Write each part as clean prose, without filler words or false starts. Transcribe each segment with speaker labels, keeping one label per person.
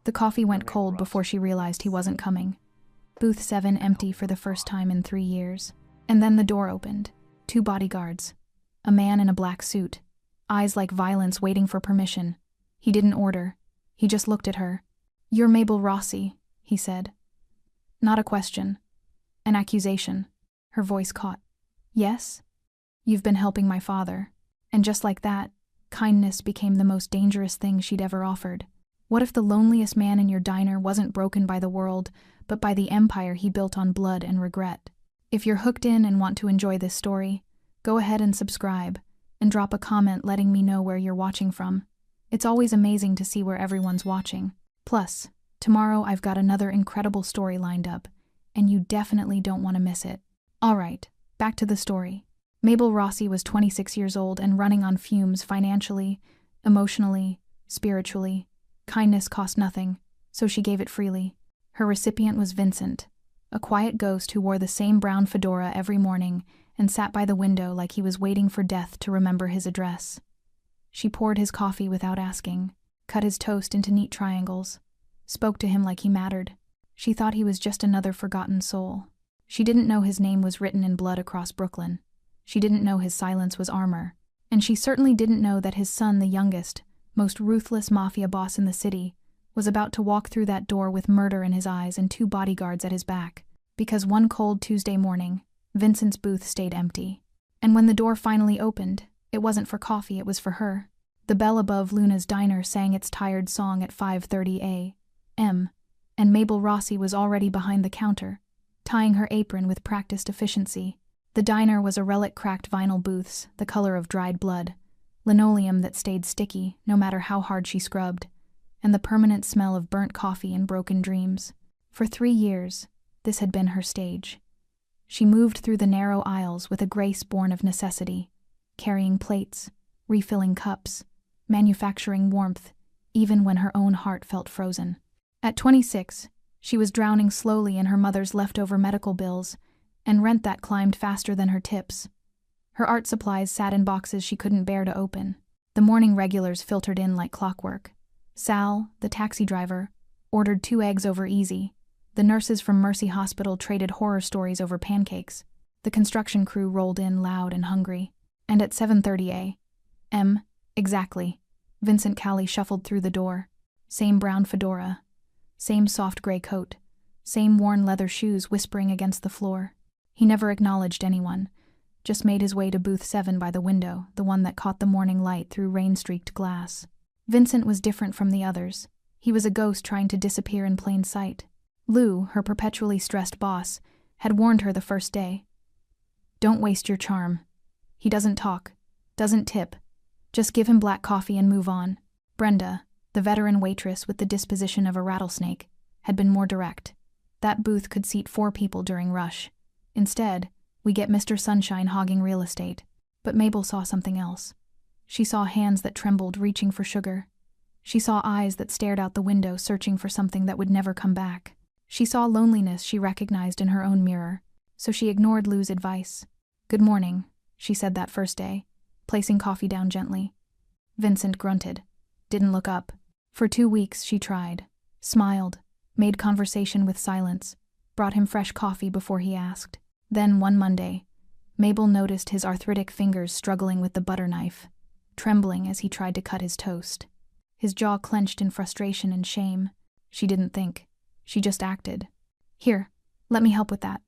Speaker 1: The coffee went cold before she realized he wasn't coming. Booth 7 empty for the first time in 3 years. And then the door opened. 2 bodyguards. A man in a black suit. Eyes like violence waiting for permission. He didn't order. He just looked at her. "You're Mabel Rossi," he said. Not a question. An accusation. Her voice caught. "Yes? You've been helping my father." And just like that, kindness became the most dangerous thing she'd ever offered. What if the loneliest man in your diner wasn't broken by the world, but by the empire he built on blood and regret? If you're hooked in and want to enjoy this story, go ahead and subscribe, and drop a comment letting me know where you're watching from. It's always amazing to see where everyone's watching. Plus, tomorrow I've got another incredible story lined up, and you definitely don't want to miss it. Alright, back to the story. Mabel Rossi was 26 years old and running on fumes financially, emotionally, spiritually. Kindness cost nothing, so she gave it freely. Her recipient was Vincent, a quiet ghost who wore the same brown fedora every morning and sat by the window like he was waiting for death to remember his address. She poured his coffee without asking, cut his toast into neat triangles, spoke to him like he mattered. She thought he was just another forgotten soul. She didn't know his name was written in blood across Brooklyn. She didn't know his silence was armor. And she certainly didn't know that his son, the youngest, most ruthless mafia boss in the city, was about to walk through that door with murder in his eyes and 2 bodyguards at his back. Because one cold Tuesday morning, Vincent's booth stayed empty. And when the door finally opened, it wasn't for coffee, it was for her. The bell above Luna's diner sang its tired song at 5:30 a.m., and Mabel Rossi was already behind the counter, tying her apron with practiced efficiency. The diner was a relic cracked vinyl booths, the color of dried blood, linoleum that stayed sticky no matter how hard she scrubbed, and the permanent smell of burnt coffee and broken dreams. For 3 years, this had been her stage. She moved through the narrow aisles with a grace born of necessity, carrying plates, refilling cups, manufacturing warmth, even when her own heart felt frozen. At 26, she was drowning slowly in her mother's leftover medical bills and rent that climbed faster than her tips. Her art supplies sat in boxes she couldn't bear to open. The morning regulars filtered in like clockwork. Sal, the taxi driver, ordered 2 eggs over easy. The nurses from Mercy Hospital traded horror stories over pancakes. The construction crew rolled in loud and hungry. And at 7:30 a.m., exactly, Vincent Calley shuffled through the door. Same brown fedora, same soft gray coat, same worn leather shoes whispering against the floor. He never acknowledged anyone, just made his way to booth 7 by the window, the one that caught the morning light through rain-streaked glass. Vincent was different from the others. He was a ghost trying to disappear in plain sight. Lou, her perpetually stressed boss, had warned her the first day. "Don't waste your charm. He doesn't talk, doesn't tip. Just give him black coffee and move on." Brenda, the veteran waitress with the disposition of a rattlesnake, had been more direct. That booth could seat 4 people during rush. Instead, we get Mr. Sunshine hogging real estate. But Mabel saw something else. She saw hands that trembled reaching for sugar. She saw eyes that stared out the window searching for something that would never come back. She saw loneliness she recognized in her own mirror, so she ignored Lou's advice. "Good morning," she said that first day, placing coffee down gently. Vincent grunted, didn't look up. For 2 weeks she tried, smiled, made conversation with silence, brought him fresh coffee before he asked. Then one Monday, Mabel noticed his arthritic fingers struggling with the butter knife, trembling as he tried to cut his toast. His jaw clenched in frustration and shame. She didn't think. She just acted. "Here, let me help with that."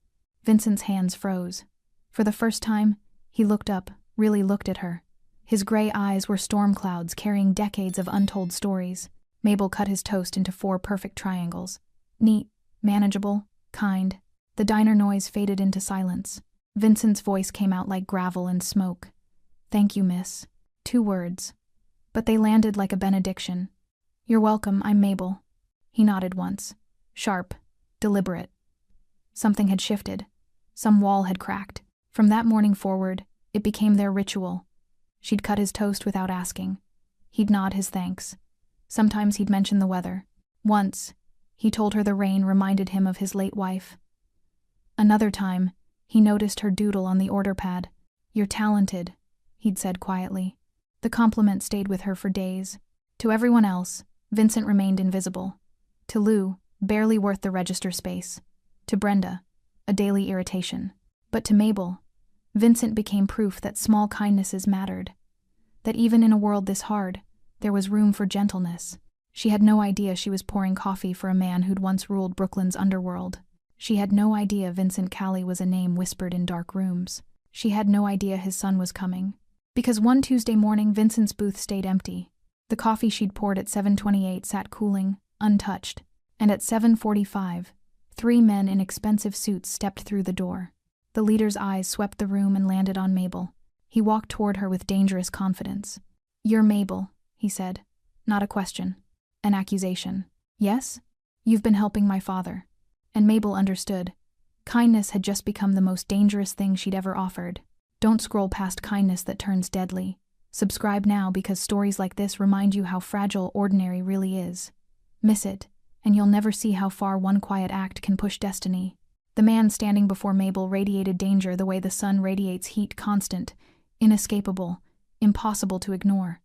Speaker 1: Vincent's hands froze. For the first time, he looked up, really looked at her. His gray eyes were storm clouds carrying decades of untold stories. Mabel cut his toast into 4 perfect triangles. Neat, manageable, kind. The diner noise faded into silence. Vincent's voice came out like gravel and smoke. "Thank you, miss." 2 words. But they landed like a benediction. "You're welcome, I'm Mabel." He nodded once. Sharp, deliberate. Something had shifted. Some wall had cracked. From that morning forward, it became their ritual. She'd cut his toast without asking. He'd nod his thanks. Sometimes he'd mention the weather. Once, he told her the rain reminded him of his late wife. Another time, he noticed her doodle on the order pad. "You're talented," he'd said quietly. The compliment stayed with her for days. To everyone else, Vincent remained invisible. To Lou, barely worth the register space. To Brenda, a daily irritation. But to Mabel, Vincent became proof that small kindnesses mattered. That even in a world this hard, there was room for gentleness. She had no idea she was pouring coffee for a man who'd once ruled Brooklyn's underworld. She had no idea Vincent Callie was a name whispered in dark rooms. She had no idea his son was coming. Because one Tuesday morning, Vincent's booth stayed empty. The coffee she'd poured at 7:28 sat cooling, untouched. And at 7:45, 3 men in expensive suits stepped through the door. The leader's eyes swept the room and landed on Mabel. He walked toward her with dangerous confidence. "You're Mabel," he said. Not a question. An accusation. "Yes? You've been helping my father." And Mabel understood. Kindness had just become the most dangerous thing she'd ever offered. Don't scroll past kindness that turns deadly. Subscribe now, because stories like this remind you how fragile ordinary really is. Miss it, and you'll never see how far one quiet act can push destiny. The man standing before Mabel radiated danger the way the sun radiates heat, constant, inescapable, impossible to ignore.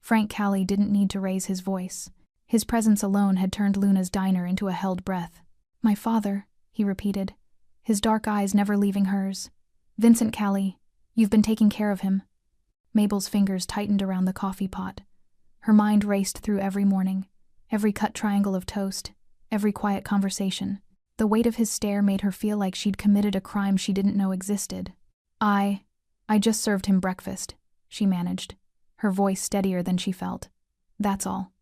Speaker 1: Frank Callie didn't need to raise his voice. His presence alone had turned Luna's diner into a held breath. "My father," he repeated, his dark eyes never leaving hers. "Vincent Callie, you've been taking care of him." Mabel's fingers tightened around the coffee pot. Her mind raced through every morning, every cut triangle of toast, every quiet conversation. The weight of his stare made her feel like she'd committed a crime she didn't know existed. I just served him breakfast," she managed, her voice steadier than she felt. "That's all."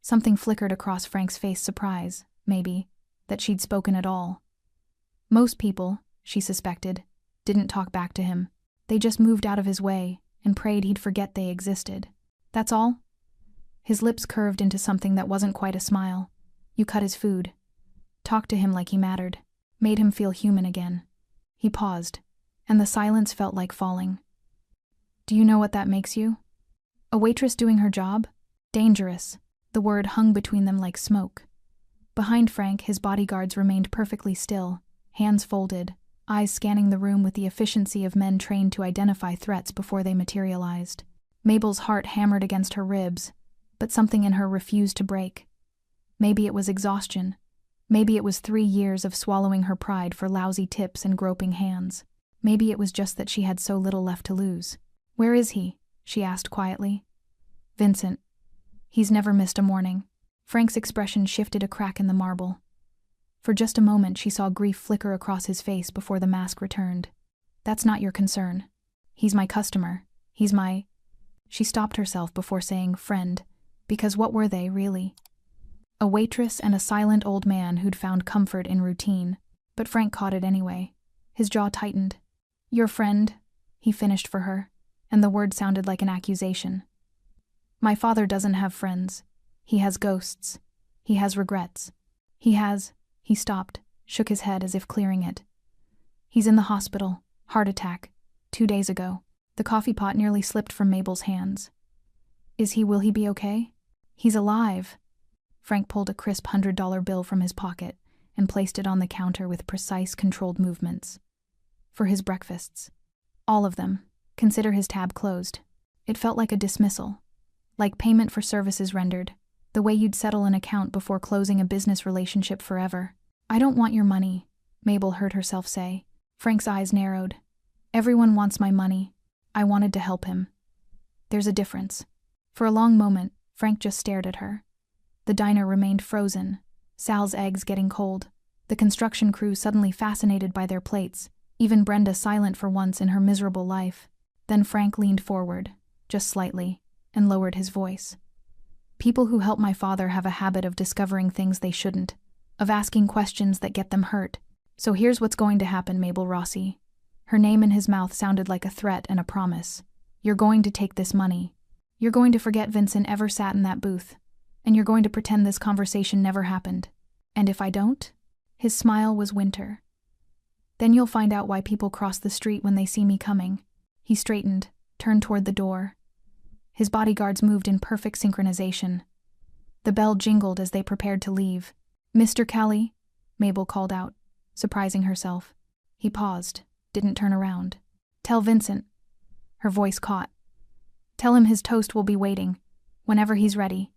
Speaker 1: Something flickered across Frank's face, surprise, maybe, that she'd spoken at all. Most people, she suspected, didn't talk back to him. They just moved out of his way and prayed he'd forget they existed. "That's all?" His lips curved into something that wasn't quite a smile. "You cut his food. Talked to him like he mattered. Made him feel human again." He paused, and the silence felt like falling. "Do you know what that makes you? A waitress doing her job? Dangerous." The word hung between them like smoke. Behind Frank, his bodyguards remained perfectly still, hands folded, eyes scanning the room with the efficiency of men trained to identify threats before they materialized. Mabel's heart hammered against her ribs, but something in her refused to break. Maybe it was exhaustion. Maybe it was 3 years of swallowing her pride for lousy tips and groping hands. Maybe it was just that she had so little left to lose. "Where is he?" she asked quietly. "Vincent. He's never missed a morning." Frank's expression shifted a crack in the marble. For just a moment she saw grief flicker across his face before the mask returned. "That's not your concern. He's my customer. He's my—" She stopped herself before saying friend, because what were they, really? A waitress and a silent old man who'd found comfort in routine. But Frank caught it anyway. His jaw tightened. "Your friend," he finished for her, and the word sounded like an accusation. "My father doesn't have friends. He has ghosts. He has regrets. He stopped, shook his head as if clearing it. "He's in the hospital. Heart attack. 2 days ago." The coffee pot nearly slipped from Mabel's hands. Will he be okay?" "He's alive." Frank pulled a crisp $100 bill from his pocket and placed it on the counter with precise, controlled movements. "For his breakfasts. All of them. Consider his tab closed." It felt like a dismissal. Like payment for services rendered. The way you'd settle an account before closing a business relationship forever. "I don't want your money," Mabel heard herself say. Frank's eyes narrowed. "Everyone wants my money. I wanted to help him. There's a difference." For a long moment, Frank just stared at her. The diner remained frozen, Sal's eggs getting cold, the construction crew suddenly fascinated by their plates, even Brenda silent for once in her miserable life. Then Frank leaned forward, just slightly, and lowered his voice. "People who help my father have a habit of discovering things they shouldn't, of asking questions that get them hurt. So here's what's going to happen, Mabel Rossi." Her name in his mouth sounded like a threat and a promise. "You're going to take this money. You're going to forget Vincent ever sat in that booth. And you're going to pretend this conversation never happened. And if I don't?" His smile was winter. "Then you'll find out why people cross the street when they see me coming." He straightened, turned toward the door. His bodyguards moved in perfect synchronization. The bell jingled as they prepared to leave. "Mr. Callie," Mabel called out, surprising herself. He paused, didn't turn around. "Tell Vincent." Her voice caught. "Tell him his toast will be waiting, whenever he's ready."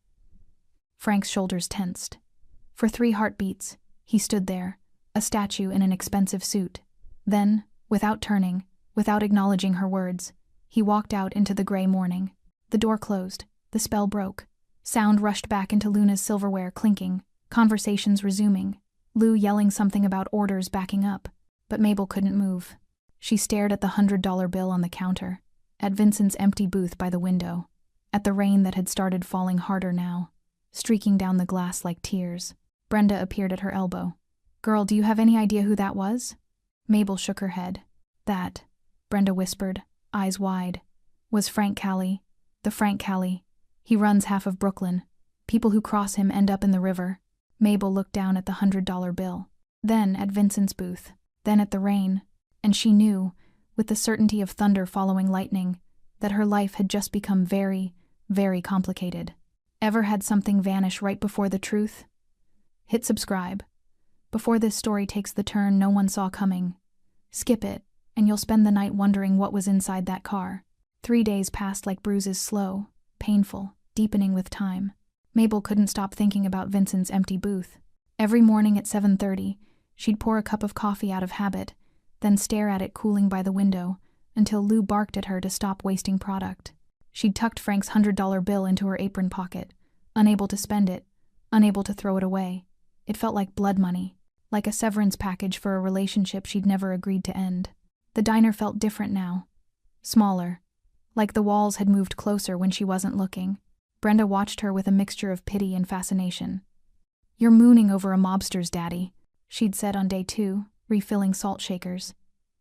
Speaker 1: Frank's shoulders tensed. For 3 heartbeats, he stood there, a statue in an expensive suit. Then, without turning, without acknowledging her words, he walked out into the gray morning. The door closed. The spell broke. Sound rushed back into Luna's silverware clinking, conversations resuming, Lou yelling something about orders backing up. But Mabel couldn't move. She stared at the $100 bill on the counter, at Vincent's empty booth by the window, at the rain that had started falling harder now, streaking down the glass like tears. Brenda appeared at her elbow. "Girl, do you have any idea who that was?" Mabel shook her head. "That," Brenda whispered, eyes wide, "was Frank Callie. The Frank Callie. He runs half of Brooklyn. People who cross him end up in the river." Mabel looked down at the $100 bill, then at Vincent's booth, then at the rain, and she knew, with the certainty of thunder following lightning, that her life had just become very, very complicated. Ever had something vanish right before the truth? Hit subscribe. Before this story takes the turn no one saw coming. Skip it, and you'll spend the night wondering what was inside that car. 3 days passed like bruises, slow, painful, deepening with time. Mabel couldn't stop thinking about Vincent's empty booth. Every morning at 7:30, she'd pour a cup of coffee out of habit, then stare at it cooling by the window, until Lou barked at her to stop wasting product. She'd tucked Frank's $100 bill into her apron pocket, unable to spend it, unable to throw it away. It felt like blood money, like a severance package for a relationship she'd never agreed to end. The diner felt different now. Smaller. Like the walls had moved closer when she wasn't looking. Brenda watched her with a mixture of pity and fascination. "You're mooning over a mobster's daddy," she'd said on day 2, refilling salt shakers.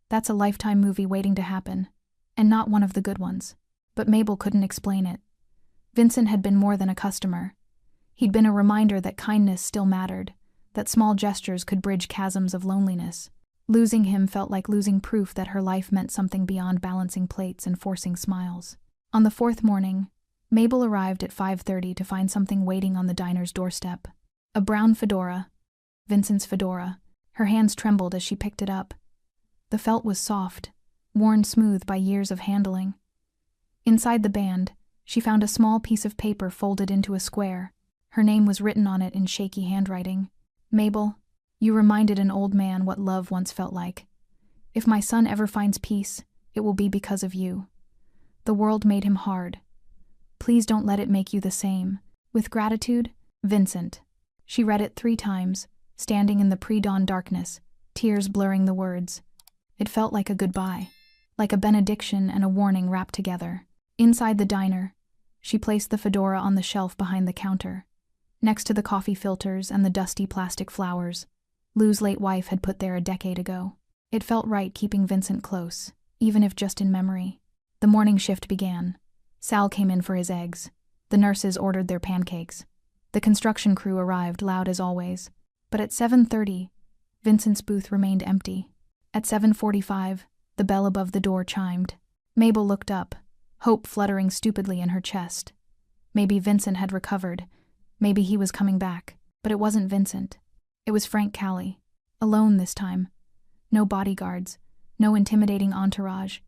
Speaker 1: "That's a Lifetime movie waiting to happen, and not one of the good ones." But Mabel couldn't explain it. Vincent had been more than a customer. He'd been a reminder that kindness still mattered, that small gestures could bridge chasms of loneliness. Losing him felt like losing proof that her life meant something beyond balancing plates and forcing smiles. On the 4th morning, Mabel arrived at 5:30 to find something waiting on the diner's doorstep. A brown fedora. Vincent's fedora. Her hands trembled as she picked it up. The felt was soft, worn smooth by years of handling. Inside the band, she found a small piece of paper folded into a square. Her name was written on it in shaky handwriting. "Mabel, you reminded an old man what love once felt like. If my son ever finds peace, it will be because of you. The world made him hard. Please don't let it make you the same. With gratitude, Vincent." She read it 3 times, standing in the pre-dawn darkness, tears blurring the words. It felt like a goodbye, like a benediction and a warning wrapped together. Inside the diner, she placed the fedora on the shelf behind the counter, next to the coffee filters and the dusty plastic flowers Lou's late wife had put there a decade ago. It felt right keeping Vincent close, even if just in memory. The morning shift began. Sal came in for his eggs. The nurses ordered their pancakes. The construction crew arrived, loud as always. But at 7:30, Vincent's booth remained empty. At 7:45, the bell above the door chimed. Mabel looked up, hope fluttering stupidly in her chest. Maybe Vincent had recovered. Maybe he was coming back. But it wasn't Vincent. It was Frank Callie. Alone this time. No bodyguards. No intimidating entourage.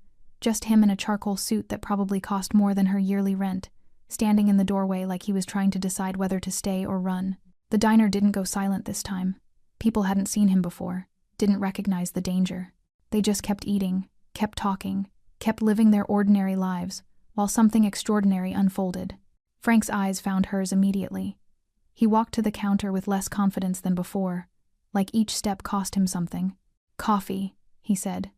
Speaker 1: Just him in a charcoal suit that probably cost more than her yearly rent, standing in the doorway like he was trying to decide whether to stay or run. The diner didn't go silent this time. People hadn't seen him before, didn't recognize the danger. They just kept eating, kept talking, kept living their ordinary lives, while something extraordinary unfolded. Frank's eyes found hers immediately. He walked to the counter with less confidence than before, like each step cost him something. "Coffee," he said.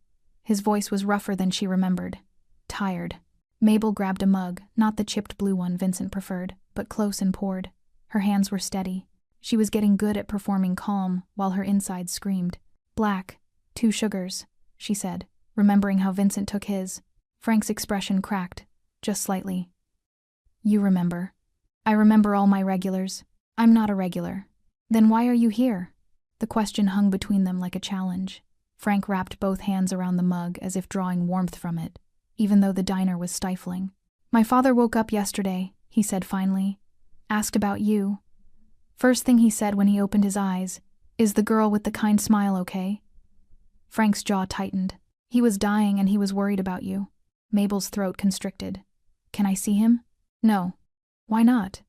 Speaker 1: His voice was rougher than she remembered. Tired. Mabel grabbed a mug, not the chipped blue one Vincent preferred, but close and poured. Her hands were steady. She was getting good at performing calm, while her insides screamed. "Black, 2 sugars," she said, remembering how Vincent took his. Frank's expression cracked, just slightly. "You remember." "I remember all my regulars. I'm not a regular." "Then why are you here?" The question hung between them like a challenge. Frank wrapped both hands around the mug as if drawing warmth from it, even though the diner was stifling. "My father woke up yesterday," he said finally. "Asked about you. First thing he said when he opened his eyes, 'Is the girl with the kind smile okay?'" Frank's jaw tightened. "He was dying and he was worried about you." Mabel's throat constricted. "Can I see him?" "No." "Why not?"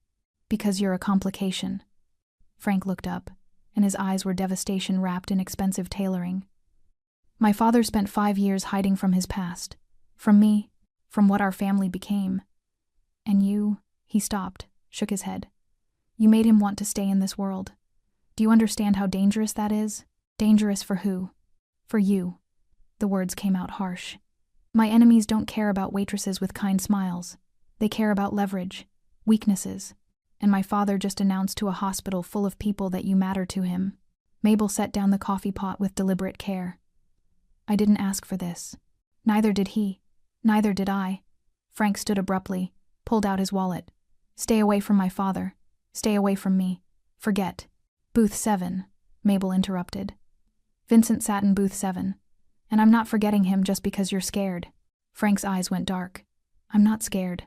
Speaker 1: "Because you're a complication." Frank looked up, and his eyes were devastation wrapped in expensive tailoring. My father spent 5 years hiding from his past. From me, from what our family became. And you, he stopped, shook his head. You made him want to stay in this world. Do you understand how dangerous that is? Dangerous for who? For you. The words came out harsh. My enemies don't care about waitresses with kind smiles. They care about leverage, weaknesses. And my father just announced to a hospital full of people that you matter to him. Mabel set down the coffee pot with deliberate care. I didn't ask for this. Neither did he. Neither did I. Frank stood abruptly, pulled out his wallet. Stay away from my father. Stay away from me. Forget. Booth 7, Mabel interrupted. Vincent sat in booth 7. And I'm not forgetting him just because you're scared. Frank's eyes went dark. I'm not scared.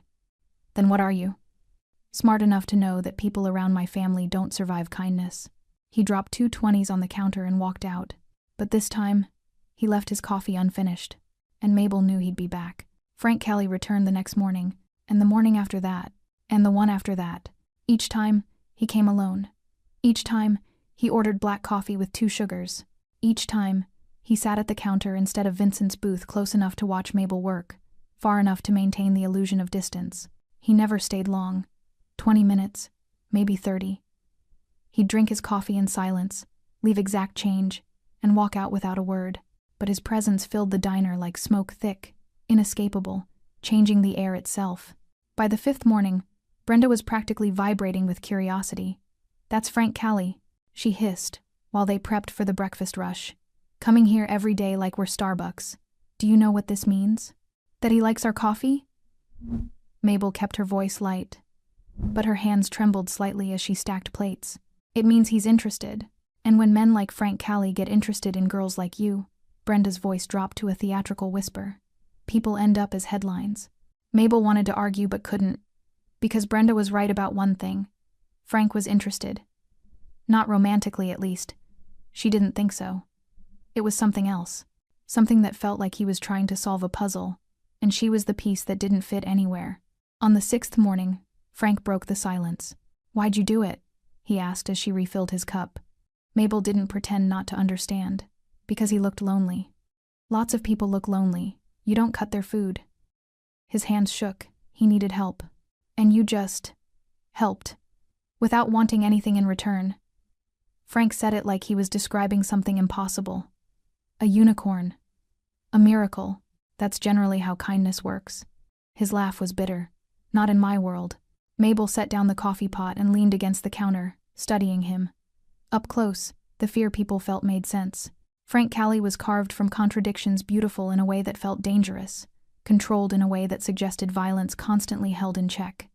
Speaker 1: Then what are you? Smart enough to know that people around my family don't survive kindness. He dropped 2 20s on the counter and walked out. But this time, he left his coffee unfinished. And Mabel knew he'd be back. Frank Kelly returned the next morning, and the morning after that, and the one after that. Each time, he came alone. Each time, he ordered black coffee with 2 sugars. Each time, he sat at the counter instead of Vincent's booth close enough to watch Mabel work, far enough to maintain the illusion of distance. He never stayed long. 20 minutes, maybe 30. He'd drink his coffee in silence, leave exact change, and walk out without a word. But his presence filled the diner like smoke thick, inescapable, changing the air itself. By the 5th morning, Brenda was practically vibrating with curiosity. That's Frank Callie, she hissed, while they prepped for the breakfast rush. Coming here every day like we're Starbucks. Do you know what this means? That he likes our coffee? Mabel kept her voice light, but her hands trembled slightly as she stacked plates. It means he's interested. And when men like Frank Callie get interested in girls like you, Brenda's voice dropped to a theatrical whisper. People end up as headlines. Mabel wanted to argue but couldn't, because Brenda was right about one thing. Frank was interested. Not romantically, at least. She didn't think so. It was something else. Something that felt like he was trying to solve a puzzle, and she was the piece that didn't fit anywhere. On the 6th morning, Frank broke the silence. Why'd you do it? He asked as she refilled his cup. Mabel didn't pretend not to understand. Because he looked lonely. Lots of people look lonely. You don't cut their food. His hands shook. He needed help. And you just helped. Without wanting anything in return. Frank said it like he was describing something impossible. A unicorn. A miracle. That's generally how kindness works. His laugh was bitter. Not in my world. Mabel set down the coffee pot and leaned against the counter, studying him. Up close, the fear people felt made sense. Frank Callie was carved from contradictions, beautiful in a way that felt dangerous, controlled in a way that suggested violence constantly held in check.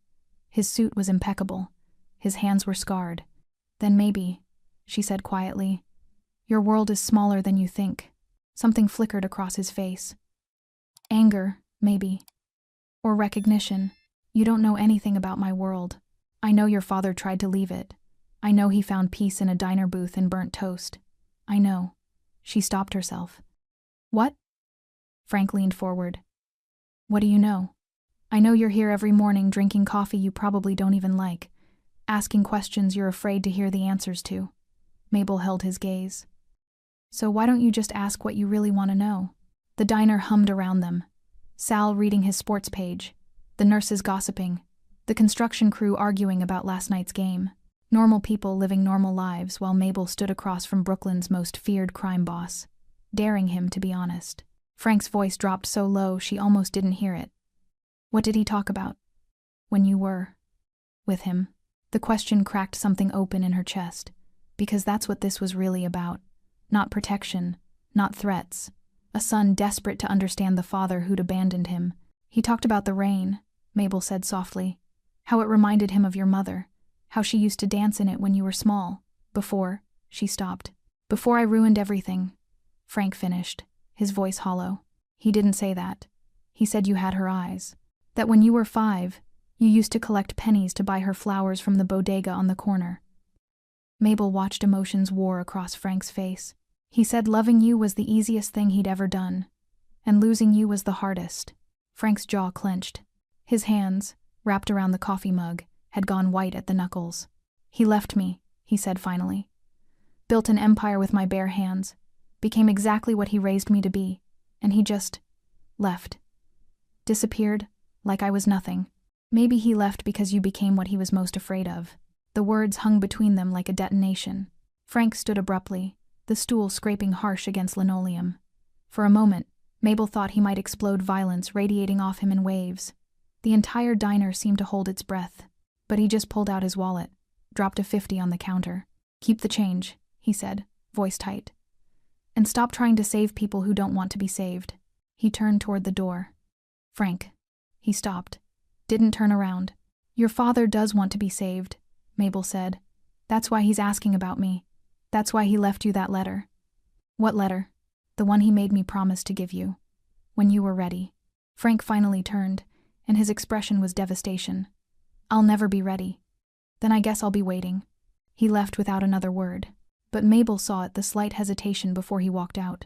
Speaker 1: His suit was impeccable. His hands were scarred. Then maybe, she said quietly, your world is smaller than you think. Something flickered across his face. Anger, maybe. Or recognition. You don't know anything about my world. I know your father tried to leave it. I know he found peace in a diner booth and burnt toast. I know. She stopped herself. What? Frank leaned forward. What do you know? I know you're here every morning drinking coffee you probably don't even like, asking questions you're afraid to hear the answers to. Mabel held his gaze. So why don't you just ask what you really want to know? The diner hummed around them. Sal reading his sports page, the nurses gossiping, the construction crew arguing about last night's game. Normal people living normal lives while Mabel stood across from Brooklyn's most feared crime boss, daring him to be honest. Frank's voice dropped so low she almost didn't hear it. What did he talk about? When you were with him? The question cracked something open in her chest, because that's what this was really about. Not protection, not threats. A son desperate to understand the father who'd abandoned him. He talked about the rain, Mabel said softly. How it reminded him of your mother. How she used to dance in it when you were small. Before, she stopped. Before I ruined everything, Frank finished, his voice hollow. He didn't say that. He said you had her eyes. That when you were 5, you used to collect pennies to buy her flowers from the bodega on the corner. Mabel watched emotions war across Frank's face. He said loving you was the easiest thing he'd ever done, and losing you was the hardest. Frank's jaw clenched. His hands, wrapped around the coffee mug, had gone white at the knuckles. He left me, he said finally. Built an empire with my bare hands, became exactly what he raised me to be, and he just left. Disappeared, like I was nothing. Maybe he left because you became what he was most afraid of. The words hung between them like a detonation. Frank stood abruptly, the stool scraping harsh against linoleum. For a moment, Mabel thought he might explode, violence radiating off him in waves. The entire diner seemed to hold its breath. But he just pulled out his wallet, dropped a 50 on the counter. "Keep the change," he said, voice tight. "And stop trying to save people who don't want to be saved." He turned toward the door. "Frank." He stopped. Didn't turn around. "Your father does want to be saved," Mabel said. "That's why he's asking about me. That's why he left you that letter." "What letter?" "The one he made me promise to give you. When you were ready." Frank finally turned, and his expression was devastation. "I'll never be ready." "Then I guess I'll be waiting." He left without another word. But Mabel saw it, the slight hesitation before he walked out.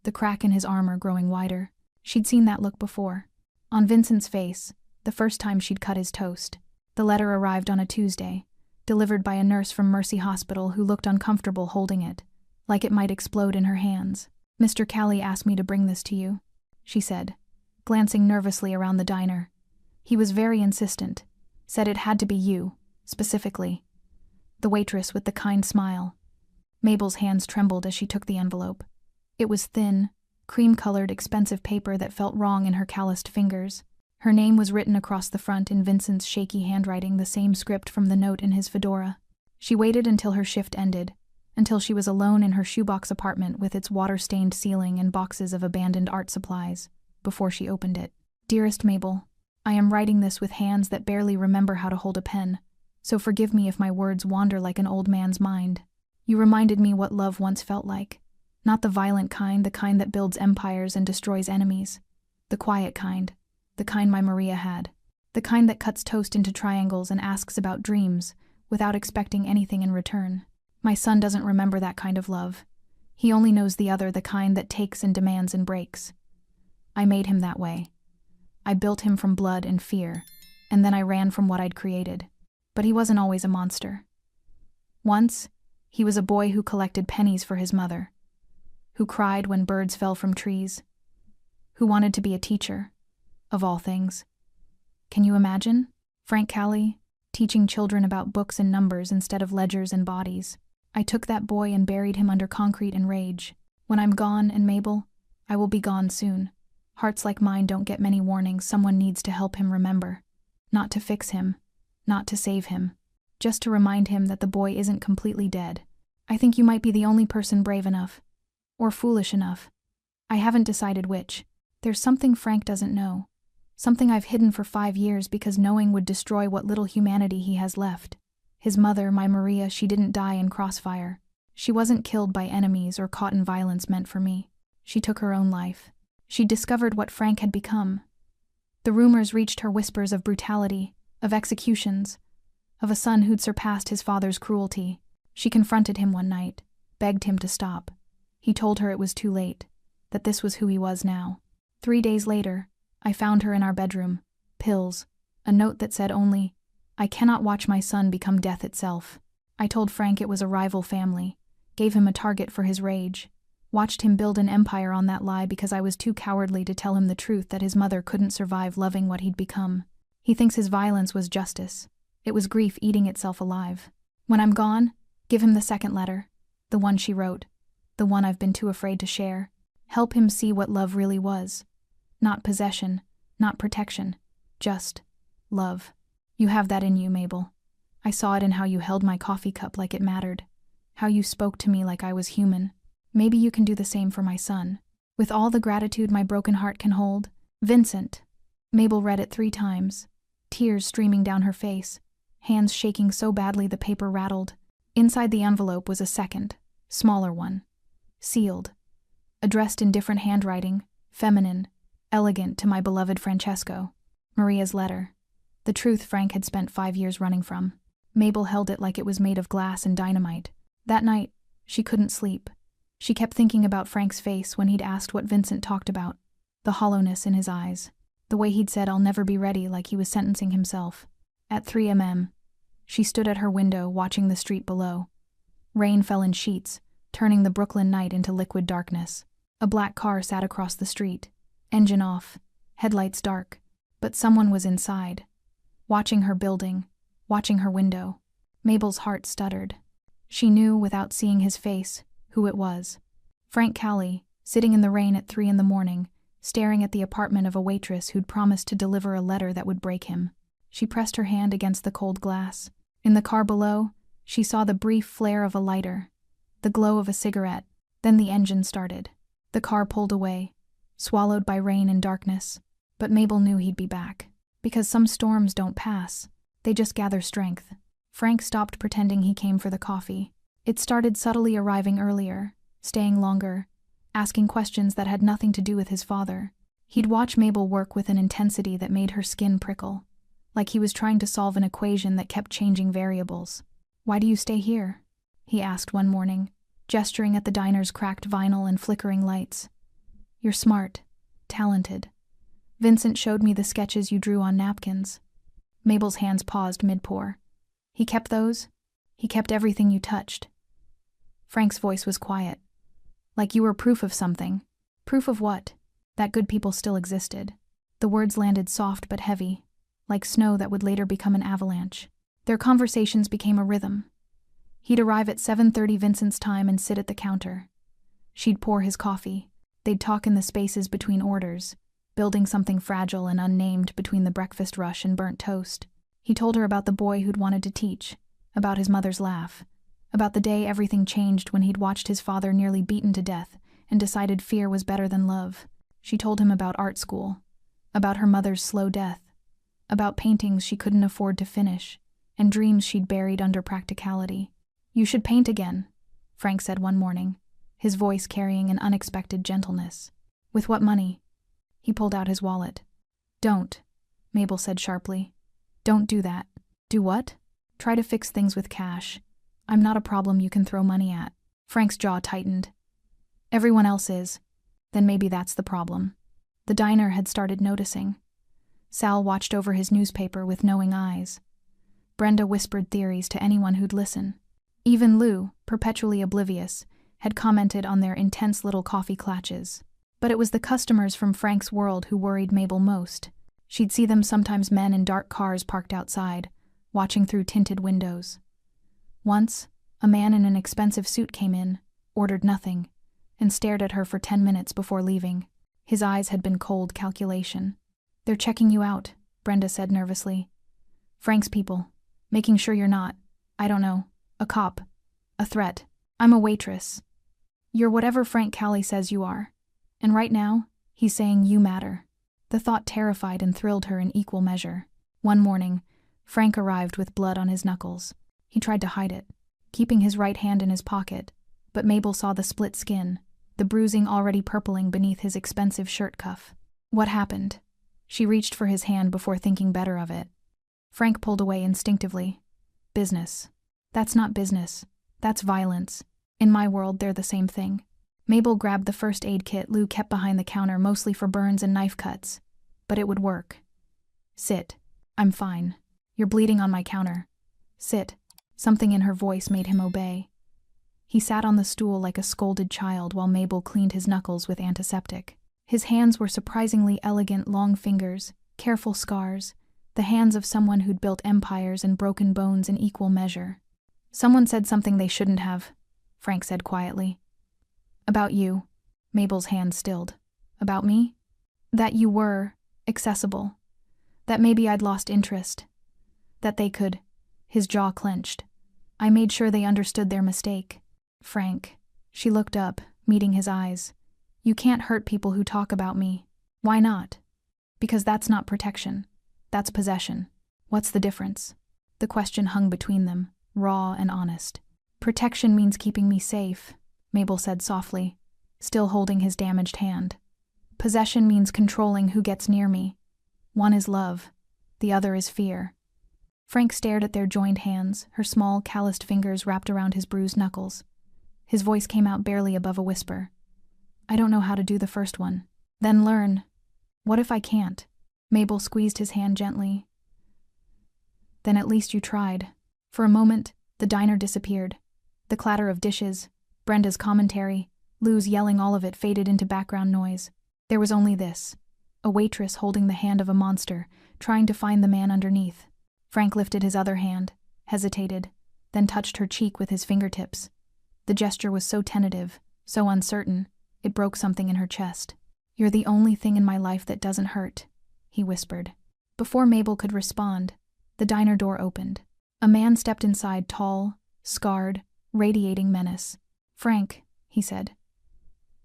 Speaker 1: The crack in his armor growing wider. She'd seen that look before. On Vincent's face, the first time she'd cut his toast. The letter arrived on a Tuesday, delivered by a nurse from Mercy Hospital who looked uncomfortable holding it, like it might explode in her hands. "Mr. Callie asked me to bring this to you," she said, glancing nervously around the diner. "He was very insistent, said it had to be you, specifically." The waitress with the kind smile. Mabel's hands trembled as she took the envelope. It was thin, cream-colored, expensive paper that felt wrong in her calloused fingers. Her name was written across the front in Vincent's shaky handwriting, the same script from the note in his fedora. She waited until her shift ended, until she was alone in her shoebox apartment with its water-stained ceiling and boxes of abandoned art supplies, before she opened it. "Dearest Mabel, I am writing this with hands that barely remember how to hold a pen, so forgive me if my words wander like an old man's mind. You reminded me what love once felt like. Not the violent kind, the kind that builds empires and destroys enemies. The quiet kind, the kind my Maria had. The kind that cuts toast into triangles and asks about dreams, without expecting anything in return. My son doesn't remember that kind of love. He only knows the other, the kind that takes and demands and breaks. I made him that way. I built him from blood and fear, and then I ran from what I'd created. But he wasn't always a monster. Once, he was a boy who collected pennies for his mother, who cried when birds fell from trees, who wanted to be a teacher, of all things. Can you imagine? Frank Callie, teaching children about books and numbers instead of ledgers and bodies. I took that boy and buried him under concrete and rage. When I'm gone, and Mabel, I will be gone soon. Hearts like mine don't get many warnings. Someone needs to help him remember. Not to fix him, not to save him, just to remind him that the boy isn't completely dead. I think you might be the only person brave enough, or foolish enough. I haven't decided which. There's something Frank doesn't know, something I've hidden for 5 years because knowing would destroy what little humanity he has left. His mother, my Maria, she didn't die in crossfire. She wasn't killed by enemies or caught in violence meant for me. She took her own life. She discovered what Frank had become. The rumors reached her, whispers of brutality, of executions, of a son who'd surpassed his father's cruelty. She confronted him one night, begged him to stop. He told her it was too late, that this was who he was now. 3 days later, I found her in our bedroom, pills, a note that said only, "I cannot watch my son become death itself." I told Frank it was a rival family, gave him a target for his rage, watched him build an empire on that lie because I was too cowardly to tell him the truth that his mother couldn't survive loving what he'd become. He thinks his violence was justice. It was grief eating itself alive. When I'm gone, give him the second letter, the one she wrote, the one I've been too afraid to share. Help him see what love really was. Not possession, not protection, just love. You have that in you, Mabel. I saw it in how you held my coffee cup like it mattered, how you spoke to me like I was human. Maybe you can do the same for my son. With all the gratitude my broken heart can hold. Vincent. Mabel read it 3 times, tears streaming down her face, hands shaking so badly the paper rattled. Inside the envelope was a second, smaller one, sealed, addressed in different handwriting, feminine, elegant, to my beloved Francesco. Maria's letter. The truth Frank had spent 5 years running from. Mabel held it like it was made of glass and dynamite. That night, she couldn't sleep. She kept thinking about Frank's face when he'd asked what Vincent talked about, the hollowness in his eyes, the way he'd said, "I'll never be ready," like he was sentencing himself. At 3 a.m., she stood at her window watching the street below. Rain fell in sheets, turning the Brooklyn night into liquid darkness. A black car sat across the street, engine off, headlights dark, but someone was inside, watching her building, watching her window. Mabel's heart stuttered. She knew, without seeing his face, who it was. Frank Callie, sitting in the rain at 3 a.m, staring at the apartment of a waitress who'd promised to deliver a letter that would break him. She pressed her hand against the cold glass. In the car below, she saw the brief flare of a lighter, the glow of a cigarette. Then the engine started. The car pulled away, swallowed by rain and darkness. But Mabel knew he'd be back. Because some storms don't pass, they just gather strength. Frank stopped pretending he came for the coffee. It started subtly arriving earlier, staying longer, asking questions that had nothing to do with his father. He'd watch Mabel work with an intensity that made her skin prickle, like he was trying to solve an equation that kept changing variables. "Why do you stay here?" he asked one morning, gesturing at the diner's cracked vinyl and flickering lights. "You're smart, talented. Vincent showed me the sketches you drew on napkins." Mabel's hands paused mid-pour. "He kept those? He kept everything you touched?" Frank's voice was quiet. "Like you were proof of something." "Proof of what?" "That good people still existed." The words landed soft but heavy, like snow that would later become an avalanche. Their conversations became a rhythm. He'd arrive at 7:30 Vincent's time and sit at the counter. She'd pour his coffee. They'd talk in the spaces between orders, building something fragile and unnamed between the breakfast rush and burnt toast. He told her about the boy who'd wanted to teach, about his mother's laugh, about the day everything changed when he'd watched his father nearly beaten to death and decided fear was better than love. She told him about art school, about her mother's slow death, about paintings she couldn't afford to finish, and dreams she'd buried under practicality. "You should paint again," Frank said one morning, his voice carrying an unexpected gentleness. "With what money?" He pulled out his wallet. "Don't," Mabel said sharply. "Don't do that." "Do what?" "Try to fix things with cash. I'm not a problem you can throw money at." Frank's jaw tightened. "Everyone else is. Then maybe that's the problem." The diner had started noticing. Sal watched over his newspaper with knowing eyes. Brenda whispered theories to anyone who'd listen. Even Lou, perpetually oblivious, had commented on their intense little coffee clatches. But it was the customers from Frank's world who worried Mabel most. She'd see them sometimes men in dark cars parked outside, watching through tinted windows. Once, a man in an expensive suit came in, ordered nothing, and stared at her for 10 minutes before leaving. His eyes had been cold calculation. "They're checking you out," Brenda said nervously. "Frank's people, making sure you're not, I don't know, a cop, a threat. I'm a waitress. You're whatever Frank Callie says you are. And right now, he's saying you matter." The thought terrified and thrilled her in equal measure. One morning, Frank arrived with blood on his knuckles. He tried to hide it, keeping his right hand in his pocket, but Mabel saw the split skin, the bruising already purpling beneath his expensive shirt cuff. "What happened?" She reached for his hand before thinking better of it. Frank pulled away instinctively. "Business." "That's not business. That's violence. In my world, they're the same thing." Mabel grabbed the first aid kit Lou kept behind the counter mostly for burns and knife cuts. But it would work. "Sit. I'm fine. You're bleeding on my counter. Sit." Something in her voice made him obey. He sat on the stool like a scolded child while Mabel cleaned his knuckles with antiseptic. His hands were surprisingly elegant long fingers, careful scars, the hands of someone who'd built empires and broken bones in equal measure. "Someone said something they shouldn't have," Frank said quietly. "About you." Mabel's hand stilled. "About me?" "That you were accessible. That maybe I'd lost interest. That they could." His jaw clenched. "I made sure they understood their mistake." "Frank." She looked up, meeting his eyes. "You can't hurt people who talk about me." "Why not?" "Because that's not protection. That's possession." "What's the difference?" The question hung between them, raw and honest. "Protection means keeping me safe," Mabel said softly, still holding his damaged hand. "Possession means controlling who gets near me. One is love, the other is fear." Frank stared at their joined hands, her small, calloused fingers wrapped around his bruised knuckles. His voice came out barely above a whisper. "I don't know how to do the first one." "Then learn." "What if I can't?" Mabel squeezed his hand gently. "Then at least you tried." For a moment, the diner disappeared. The clatter of dishes, Brenda's commentary, Lou's yelling, all of it faded into background noise. There was only this: a waitress holding the hand of a monster, trying to find the man underneath. Frank lifted his other hand, hesitated, then touched her cheek with his fingertips. The gesture was so tentative, so uncertain, it broke something in her chest. "You're the only thing in my life that doesn't hurt," he whispered. Before Mabel could respond, the diner door opened. A man stepped inside, tall, scarred, radiating menace. "Frank," he said.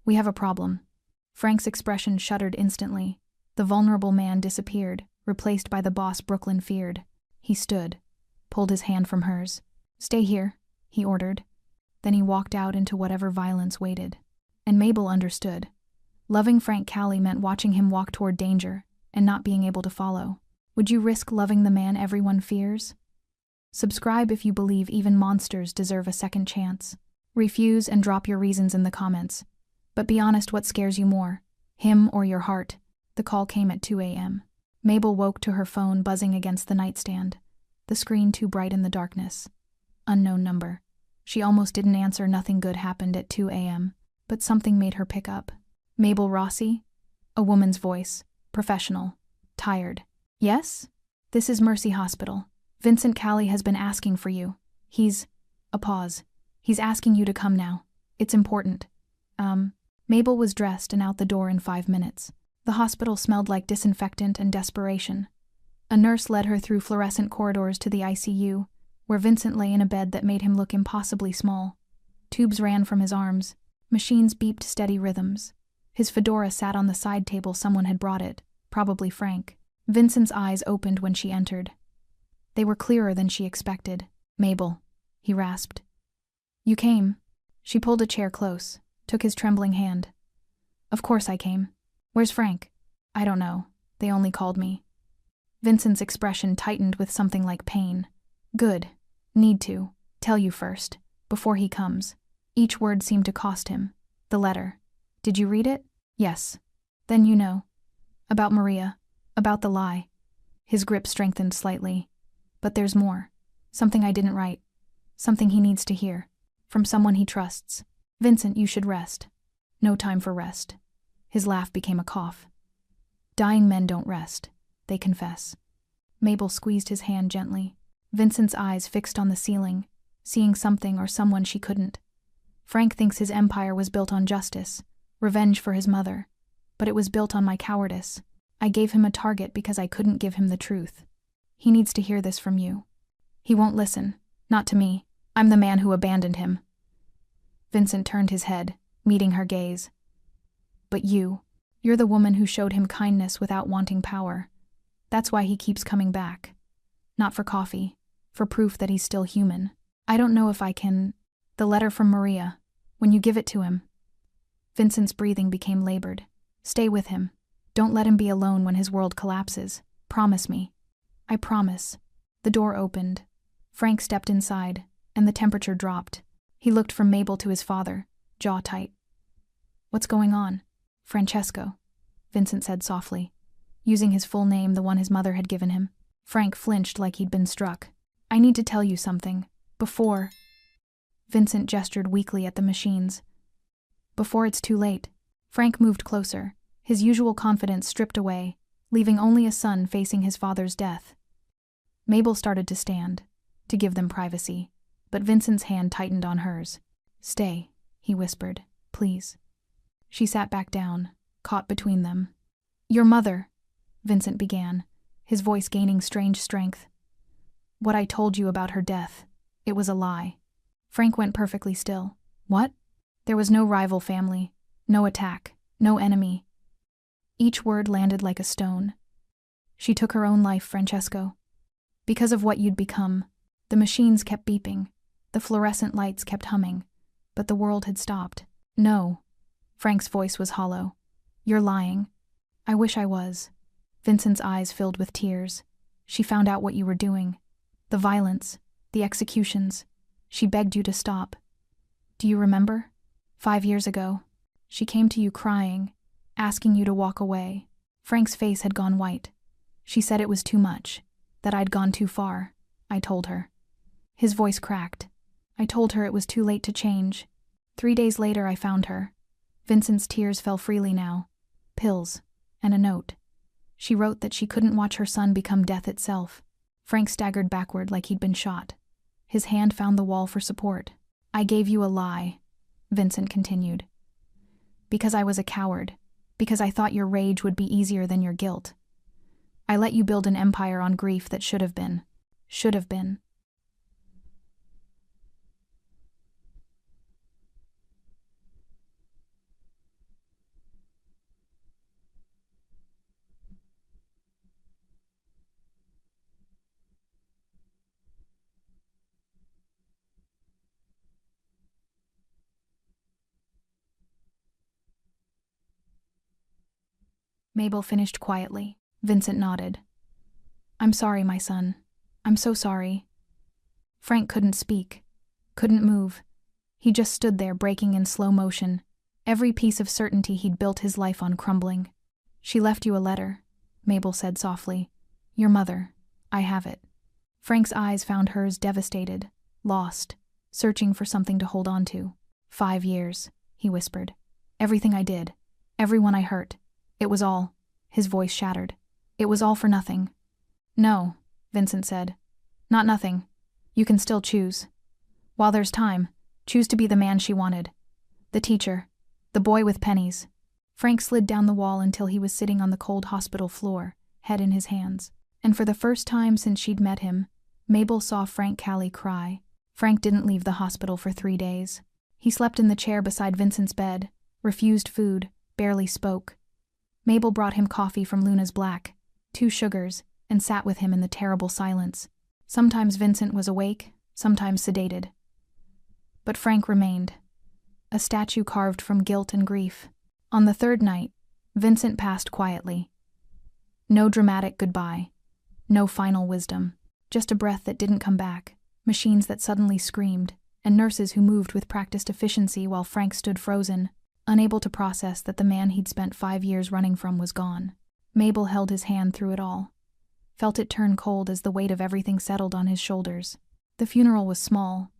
Speaker 1: "We have a problem." Frank's expression shuddered instantly. The vulnerable man disappeared, replaced by the boss Brooklyn feared. He stood, pulled his hand from hers. "Stay here," he ordered. Then he walked out into whatever violence waited. And Mabel understood. Loving Frank Callie meant watching him walk toward danger and not being able to follow. Would you risk loving the man everyone fears? Subscribe if you believe even monsters deserve a second chance. Refuse and drop your reasons in the comments. But be honest, what scares you more, him or your heart? The call came at 2 a.m. Mabel woke to her phone buzzing against the nightstand, the screen too bright in the darkness. Unknown number. She almost didn't answer. Nothing good happened at 2 a.m., but something made her pick up. "Mabel Rossi?" A woman's voice, professional, tired. "Yes? This is Mercy Hospital. Vincent Callie has been asking for you. A pause. "He's asking you to come now. It's important." Mabel was dressed and out the door in 5 minutes. The hospital smelled like disinfectant and desperation. A nurse led her through fluorescent corridors to the ICU, where Vincent lay in a bed that made him look impossibly small. Tubes ran from his arms. Machines beeped steady rhythms. His fedora sat on the side table. Someone had brought it, probably Frank. Vincent's eyes opened when she entered. They were clearer than she expected. "Mabel," he rasped. "You came." She pulled a chair close, took his trembling hand. "Of course I came. Where's Frank?" "I don't know. They only called me." Vincent's expression tightened with something like pain. "Good. Need to tell you first, before he comes." Each word seemed to cost him. "The letter. Did you read it?" "Yes." "Then you know. About Maria. About the lie." His grip strengthened slightly. "But there's more. Something I didn't write. Something he needs to hear. From someone he trusts. Vincent, you should rest." "No time for rest." His laugh became a cough. "Dying men don't rest. They confess." Mabel squeezed his hand gently. Vincent's eyes fixed on the ceiling, seeing something or someone she couldn't. "Frank thinks his empire was built on justice, revenge for his mother. But it was built on my cowardice. I gave him a target because I couldn't give him the truth. He needs to hear this from you. He won't listen. Not to me. I'm the man who abandoned him." Vincent turned his head, meeting her gaze. "But you're the woman who showed him kindness without wanting power. That's why he keeps coming back. Not for coffee, for proof that he's still human. I don't know if I can—" "The letter from Maria. When you give it to him." Vincent's breathing became labored. "Stay with him. Don't let him be alone when his world collapses. Promise me." "I promise." The door opened. Frank stepped inside, and the temperature dropped. He looked from Mabel to his father, jaw tight. "What's going on?" "Francesco," Vincent said softly, using his full name, the one his mother had given him. Frank flinched like he'd been struck. "I need to tell you something. Before—" Vincent gestured weakly at the machines. "Before it's too late." Frank moved closer, his usual confidence stripped away, leaving only a son facing his father's death. Mabel started to stand, to give them privacy, but Vincent's hand tightened on hers. "Stay," he whispered. "Please." She sat back down, caught between them. "Your mother," Vincent began, his voice gaining strange strength. "What I told you about her death, it was a lie." Frank went perfectly still. "What?" "There was no rival family, no attack, no enemy." Each word landed like a stone. "She took her own life, Francesco. Because of what you'd become. The machines kept beeping, the fluorescent lights kept humming, but the world had stopped." "No." Frank's voice was hollow. "You're lying." "I wish I was." Vincent's eyes filled with tears. "She found out what you were doing. The violence, the executions. She begged you to stop. Do you remember? 5 years ago. She came to you crying, asking you to walk away." Frank's face had gone white. "She said it was too much, that I'd gone too far. I told her." His voice cracked. I told her it was too late to change. 3 days later I found her. Vincent's tears fell freely now. Pills. And a note. She wrote that she couldn't watch her son become death itself. Frank staggered backward like he'd been shot. His hand found the wall for support. I gave you a lie, Vincent continued. Because I was a coward. Because I thought your rage would be easier than your guilt. I let you build an empire on grief that should have been. Should have been. Mabel finished quietly. Vincent nodded. I'm sorry, my son. I'm so sorry. Frank couldn't speak. Couldn't move. He just stood there breaking in slow motion. Every piece of certainty he'd built his life on crumbling. She left you a letter, Mabel said softly. Your mother. I have it. Frank's eyes found hers devastated, lost, searching for something to hold on to. 5 years, he whispered. Everything I did. Everyone I hurt. It was all. His voice shattered. It was all for nothing. No, Vincent said. Not nothing. You can still choose. While there's time, choose to be the man she wanted. The teacher. The boy with pennies. Frank slid down the wall until he was sitting on the cold hospital floor, head in his hands. And for the first time since she'd met him, Mabel saw Frank Callie cry. Frank didn't leave the hospital for 3 days. He slept in the chair beside Vincent's bed, refused food, barely spoke. Mabel brought him coffee from Luna's Black, 2 sugars, and sat with him in the terrible silence. Sometimes Vincent was awake, sometimes sedated. But Frank remained, a statue carved from guilt and grief. On the 3rd night, Vincent passed quietly. No dramatic goodbye, no final wisdom, just a breath that didn't come back, machines that suddenly screamed, and nurses who moved with practiced efficiency while Frank stood frozen, unable to process that the man he'd spent 5 years running from was gone. Mabel held his hand through it all, felt it turn cold as the weight of everything settled on his shoulders. The funeral was small.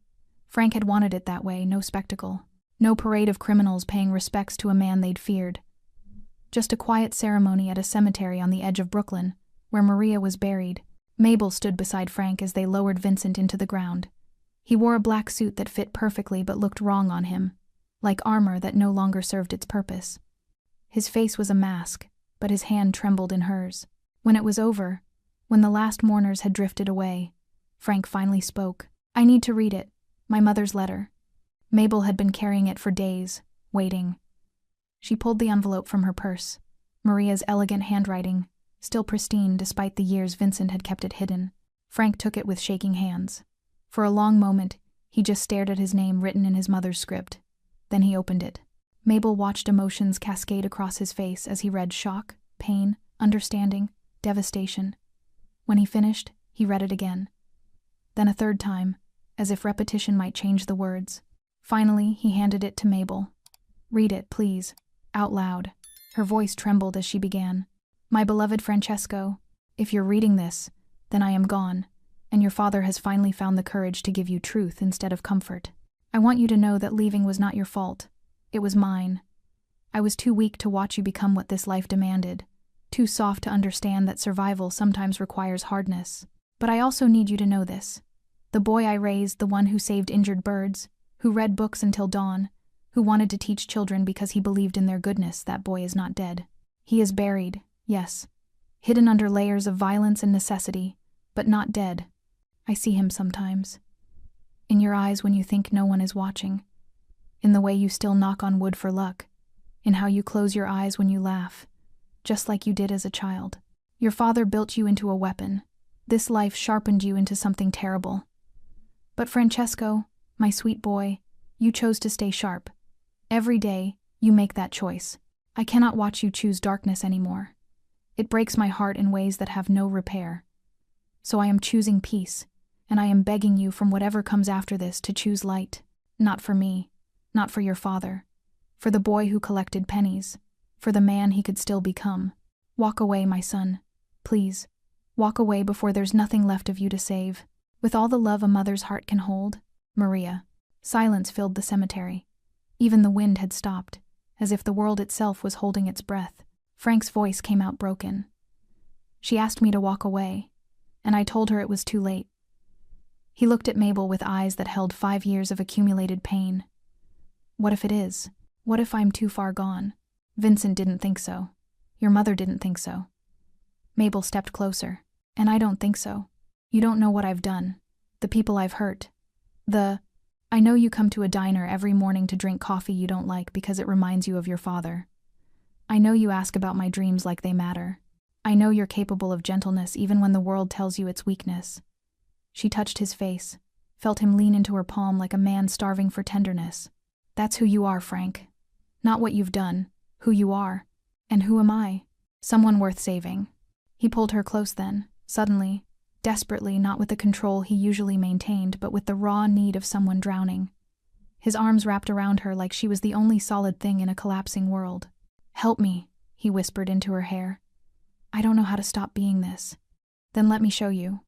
Speaker 1: Frank had wanted it that way, no spectacle. No parade of criminals paying respects to a man they'd feared. Just a quiet ceremony at a cemetery on the edge of Brooklyn, where Maria was buried. Mabel stood beside Frank as they lowered Vincent into the ground. He wore a black suit that fit perfectly but looked wrong on him, like armor that no longer served its purpose. His face was a mask, but his hand trembled in hers. When it was over, when the last mourners had drifted away, Frank finally spoke. I need to read it, my mother's letter. Mabel had been carrying it for days, waiting. She pulled the envelope from her purse, Maria's elegant handwriting, still pristine despite the years Vincent had kept it hidden. Frank took it with shaking hands. For a long moment, he just stared at his name written in his mother's script. Then he opened it. Mabel watched emotions cascade across his face as he read shock, pain, understanding, devastation. When he finished, he read it again. Then a 3rd time, as if repetition might change the words. Finally, he handed it to Mabel. Read it, please, out loud. Her voice trembled as she began. My beloved Francesco, if you're reading this, then I am gone, and your father has finally found the courage to give you truth instead of comfort. I want you to know that leaving was not your fault. It was mine. I was too weak to watch you become what this life demanded, too soft to understand that survival sometimes requires hardness. But I also need you to know this. The boy I raised, the one who saved injured birds, who read books until dawn, who wanted to teach children because he believed in their goodness, that boy is not dead. He is buried, yes, hidden under layers of violence and necessity, but not dead. I see him sometimes. In your eyes when you think no one is watching. In the way you still knock on wood for luck. In how you close your eyes when you laugh, just like you did as a child. Your father built you into a weapon. This life sharpened you into something terrible. But Francesco, my sweet boy, you chose to stay sharp. Every day, you make that choice. I cannot watch you choose darkness anymore. It breaks my heart in ways that have no repair. So I am choosing peace, and I am begging you from whatever comes after this to choose light. Not for me, not for your father, for the boy who collected pennies, for the man he could still become. Walk away, my son. Please, walk away before there's nothing left of you to save. With all the love a mother's heart can hold, Maria. Silence filled the cemetery. Even the wind had stopped, as if the world itself was holding its breath. Frank's voice came out broken. She asked me to walk away, and I told her it was too late. He looked at Mabel with eyes that held 5 years of accumulated pain. What if it is? What if I'm too far gone? Vincent didn't think so. Your mother didn't think so. Mabel stepped closer. And I don't think so. You don't know what I've done. The people I've hurt. I know you come to a diner every morning to drink coffee you don't like because it reminds you of your father. I know you ask about my dreams like they matter. I know you're capable of gentleness even when the world tells you it's weakness. She touched his face, felt him lean into her palm like a man starving for tenderness. That's who you are, Frank. Not what you've done, who you are. And who am I? Someone worth saving. He pulled her close then, suddenly, desperately, not with the control he usually maintained, but with the raw need of someone drowning. His arms wrapped around her like she was the only solid thing in a collapsing world. Help me, he whispered into her hair. I don't know how to stop being this. Then let me show you.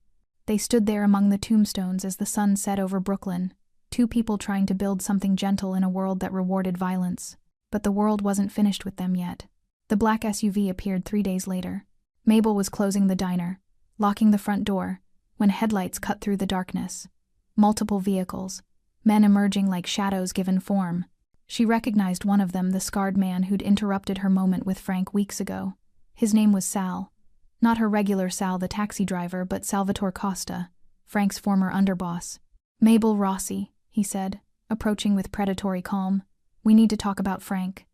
Speaker 1: They stood there among the tombstones as the sun set over Brooklyn, 2 people trying to build something gentle in a world that rewarded violence. But the world wasn't finished with them yet. The black SUV appeared 3 days later. Mabel was closing the diner, locking the front door, when headlights cut through the darkness. Multiple vehicles, men emerging like shadows given form. She recognized one of them, the scarred man who'd interrupted her moment with Frank weeks ago. His name was Sal. Not her regular Sal, the taxi driver, but Salvatore Costa, Frank's former underboss. Mabel Rossi, he said, approaching with predatory calm. We need to talk about Frank.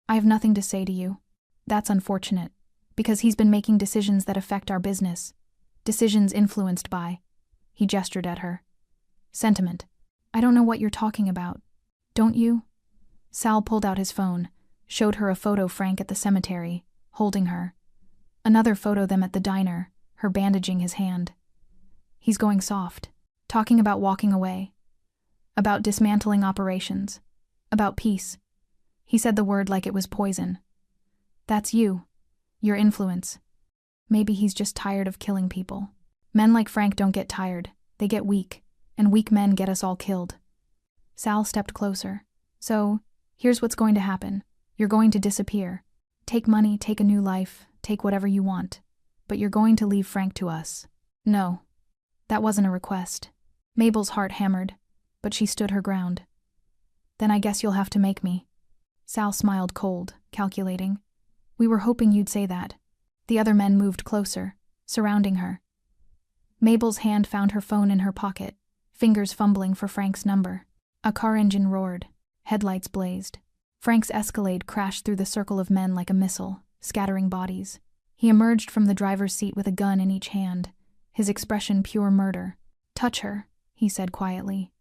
Speaker 1: I have nothing to say to you. That's unfortunate, because he's been making decisions that affect our business. Decisions influenced by, he gestured at her, sentiment. I don't know what you're talking about. Don't you? Sal pulled out his phone, showed her a photo Frank at the cemetery, holding her. Another photo them at the diner, her bandaging his hand. He's going soft, talking about walking away, about dismantling operations, about peace. He said the word like it was poison. That's you, your influence. Maybe he's just tired of killing people. Men like Frank don't get tired, they get weak, and weak men get us all killed. Sal stepped closer. So, here's what's going to happen. You're going to disappear. Take money, take a new life, take whatever you want. But you're going to leave Frank to us. No. That wasn't a request. Mabel's heart hammered, but she stood her ground. Then I guess you'll have to make me. Sal smiled cold, calculating. We were hoping you'd say that. The other men moved closer, surrounding her. Mabel's hand found her phone in her pocket, fingers fumbling for Frank's number. A car engine roared. Headlights blazed. Frank's Escalade crashed through the circle of men like a missile, scattering bodies. He emerged from the driver's seat with a gun in each hand, his expression pure murder. Touch her, he said quietly,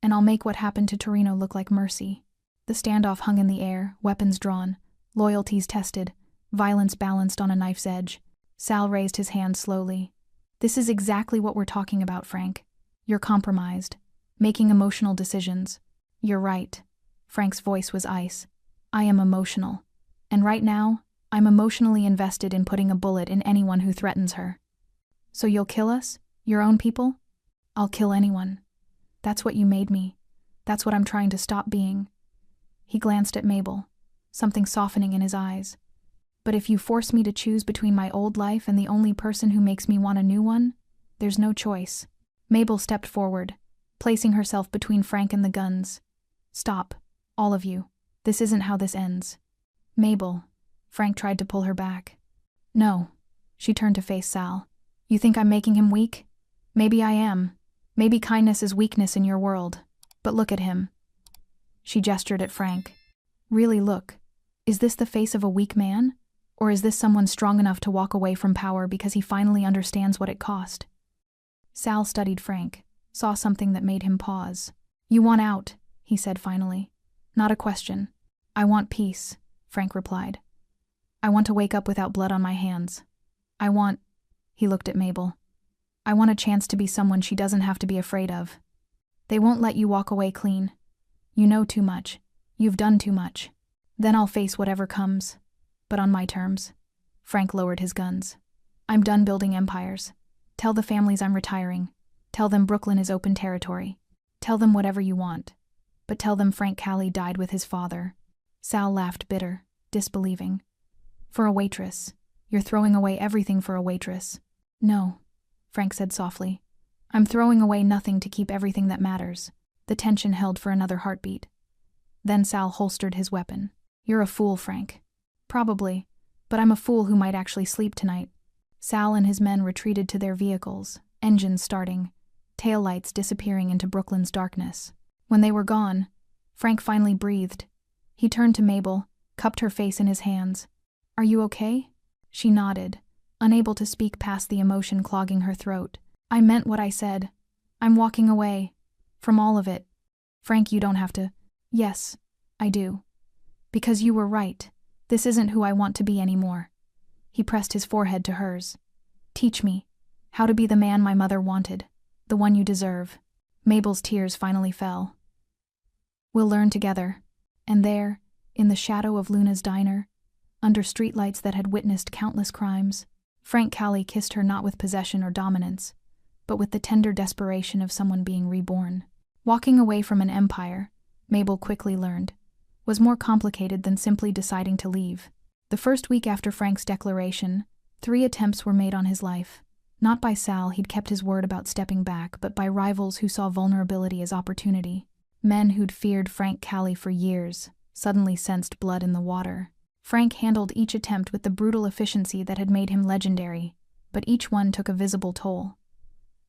Speaker 1: and I'll make what happened to Torino look like mercy. The standoff hung in the air, weapons drawn, loyalties tested, violence balanced on a knife's edge. Sal raised his hand slowly. This is exactly what we're talking about, Frank. You're compromised, making emotional decisions. You're right. Frank's voice was ice. I am emotional. And right now, I'm emotionally invested in putting a bullet in anyone who threatens her. So you'll kill us? Your own people? I'll kill anyone. That's what you made me. That's what I'm trying to stop being. He glanced at Mabel, something softening in his eyes. But if you force me to choose between my old life and the only person who makes me want a new one, there's no choice. Mabel stepped forward, placing herself between Frank and the guns. Stop, all of you. This isn't how this ends. Mabel. Frank tried to pull her back. No. She turned to face Sal. You think I'm making him weak? Maybe I am. Maybe kindness is weakness in your world. But look at him. She gestured at Frank. Really look. Is this the face of a weak man? Or is this someone strong enough to walk away from power because he finally understands what it cost? Sal studied Frank, saw something that made him pause. You want out, he said finally. Not a question. I want peace, Frank replied. I want to wake up without blood on my hands. I want, he looked at Mabel. I want a chance to be someone she doesn't have to be afraid of. They won't let you walk away clean. You know too much. You've done too much. Then I'll face whatever comes. But on my terms. Frank lowered his guns. I'm done building empires. Tell the families I'm retiring. Tell them Brooklyn is open territory. Tell them whatever you want. But tell them Frank Callie died with his father. Sal laughed bitter, disbelieving. For a waitress. You're throwing away everything for a waitress. No, Frank said softly. I'm throwing away nothing to keep everything that matters. The tension held for another heartbeat. Then Sal holstered his weapon. You're a fool, Frank. Probably, but I'm a fool who might actually sleep tonight. Sal and his men retreated to their vehicles, engines starting, taillights disappearing into Brooklyn's darkness. When they were gone, Frank finally breathed. He turned to Mabel, cupped her face in his hands. Are you okay? She nodded, unable to speak past the emotion clogging her throat. I meant what I said. I'm walking away. From all of it. Frank, you don't have to. Yes, I do. Because you were right. This isn't who I want to be anymore. He pressed his forehead to hers. Teach me how to be the man my mother wanted, the one you deserve. Mabel's tears finally fell. We'll learn together. And there, in the shadow of Luna's diner, under streetlights that had witnessed countless crimes, Frank Callie kissed her not with possession or dominance, but with the tender desperation of someone being reborn. Walking away from an empire, Mabel quickly learned, was more complicated than simply deciding to leave. The first week after Frank's declaration, 3 attempts were made on his life. Not by Sal, he'd kept his word about stepping back, but by rivals who saw vulnerability as opportunity. Men who'd feared Frank Callie for years suddenly sensed blood in the water. Frank handled each attempt with the brutal efficiency that had made him legendary, but each one took a visible toll.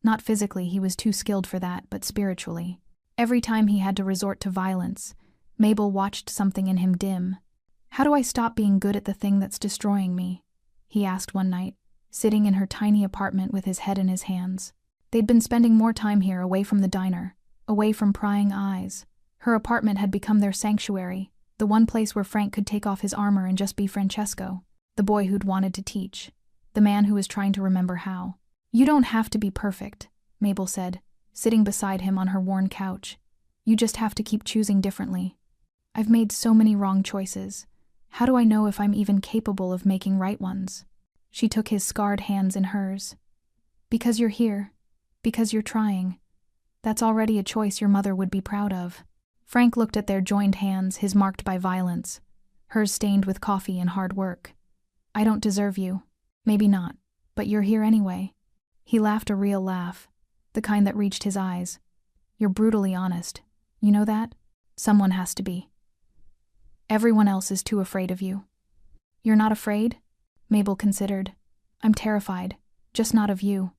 Speaker 1: Not physically, he was too skilled for that, but spiritually. Every time he had to resort to violence, Mabel watched something in him dim. How do I stop being good at the thing that's destroying me? He asked one night, sitting in her tiny apartment with his head in his hands. They'd been spending more time here, away from the diner, away from prying eyes. Her apartment had become their sanctuary, the one place where Frank could take off his armor and just be Francesco, the boy who'd wanted to teach, the man who was trying to remember how. You don't have to be perfect, Mabel said, sitting beside him on her worn couch. You just have to keep choosing differently. I've made so many wrong choices. How do I know if I'm even capable of making right ones? She took his scarred hands in hers. Because you're here. Because you're trying. That's already a choice your mother would be proud of. Frank looked at their joined hands, his marked by violence, hers stained with coffee and hard work. I don't deserve you. Maybe not, but you're here anyway. He laughed a real laugh, the kind that reached his eyes. You're brutally honest. You know that? Someone has to be. Everyone else is too afraid of you. You're not afraid? Mabel considered. I'm terrified, just not of you.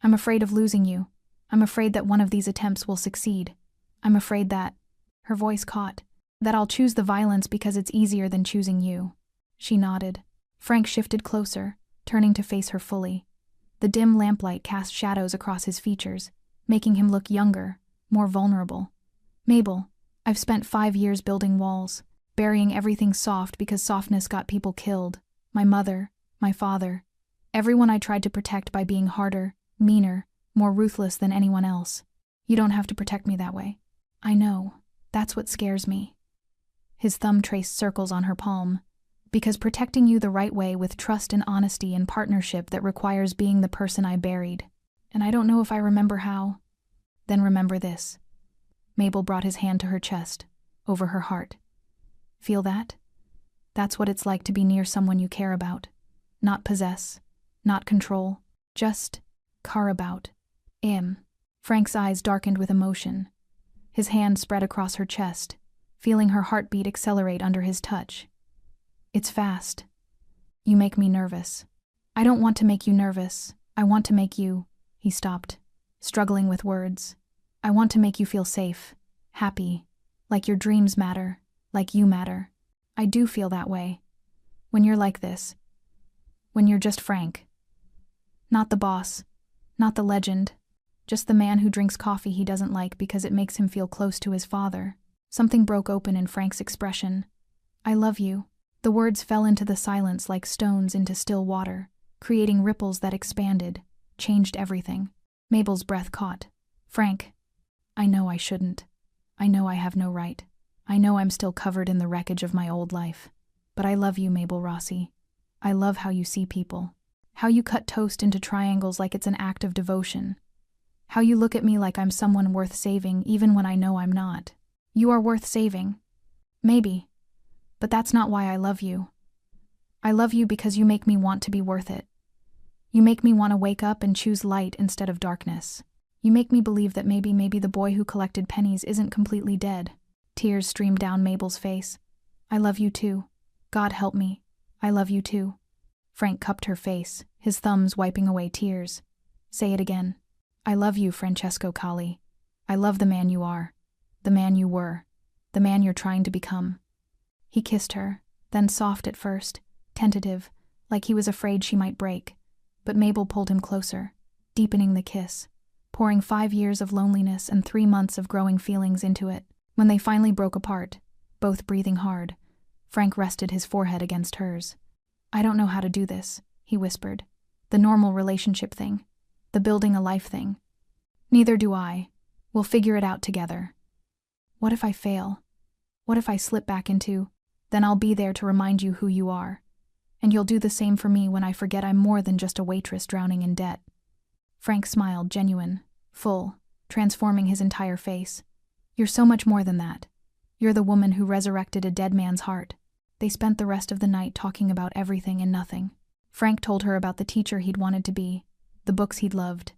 Speaker 1: I'm afraid of losing you. I'm afraid that one of these attempts will succeed. I'm afraid that, her voice caught, that I'll choose the violence because it's easier than choosing you. She nodded. Frank shifted closer, turning to face her fully. The dim lamplight cast shadows across his features, making him look younger, more vulnerable. Mabel, I've spent 5 years building walls, burying everything soft because softness got people killed. My mother, my father, everyone I tried to protect by being harder, meaner, more ruthless than anyone else. You don't have to protect me that way. I know. That's what scares me. His thumb traced circles on her palm. Because protecting you the right way with trust and honesty and partnership that requires being the person I buried. And I don't know if I remember how. Then remember this. Mabel brought his hand to her chest, over her heart. Feel that? That's what it's like to be near someone you care about. Not possess, not control, just care about. Frank's eyes darkened with emotion. His hand spread across her chest, feeling her heartbeat accelerate under his touch. It's fast. You make me nervous. I don't want to make you nervous. I want to make you... He stopped, struggling with words. I want to make you feel safe, happy, like your dreams matter, like you matter. I do feel that way. When you're like this. When you're just Frank. Not the boss, not the legend, just the man who drinks coffee he doesn't like because it makes him feel close to his father. Something broke open in Frank's expression. I love you. The words fell into the silence like stones into still water, creating ripples that expanded, changed everything. Mabel's breath caught. Frank, I know I shouldn't. I know I have no right. I know I'm still covered in the wreckage of my old life. But I love you, Mabel Rossi. I love how you see people. How you cut toast into triangles like it's an act of devotion. How you look at me like I'm someone worth saving even when I know I'm not. You are worth saving. Maybe. But that's not why I love you. I love you because you make me want to be worth it. You make me want to wake up and choose light instead of darkness. You make me believe that maybe the boy who collected pennies isn't completely dead. Tears streamed down Mabel's face. I love you too. God help me. I love you too. Frank cupped her face, his thumbs wiping away tears. Say it again. I love you, Francesco Colli. I love the man you are. The man you were. The man you're trying to become. He kissed her, then soft at first, tentative, like he was afraid she might break. But Mabel pulled him closer, deepening the kiss, pouring 5 years of loneliness and 3 months of growing feelings into it. When they finally broke apart, both breathing hard, Frank rested his forehead against hers. I don't know how to do this, he whispered. The normal relationship thing. The building a life thing. Neither do I. We'll figure it out together. What if I fail? What if I slip back into? Then I'll be there to remind you who you are. And you'll do the same for me when I forget I'm more than just a waitress drowning in debt. Frank smiled, genuine, full, transforming his entire face. You're so much more than that. You're the woman who resurrected a dead man's heart. They spent the rest of the night talking about everything and nothing. Frank told her about the teacher he'd wanted to be, the books he'd loved,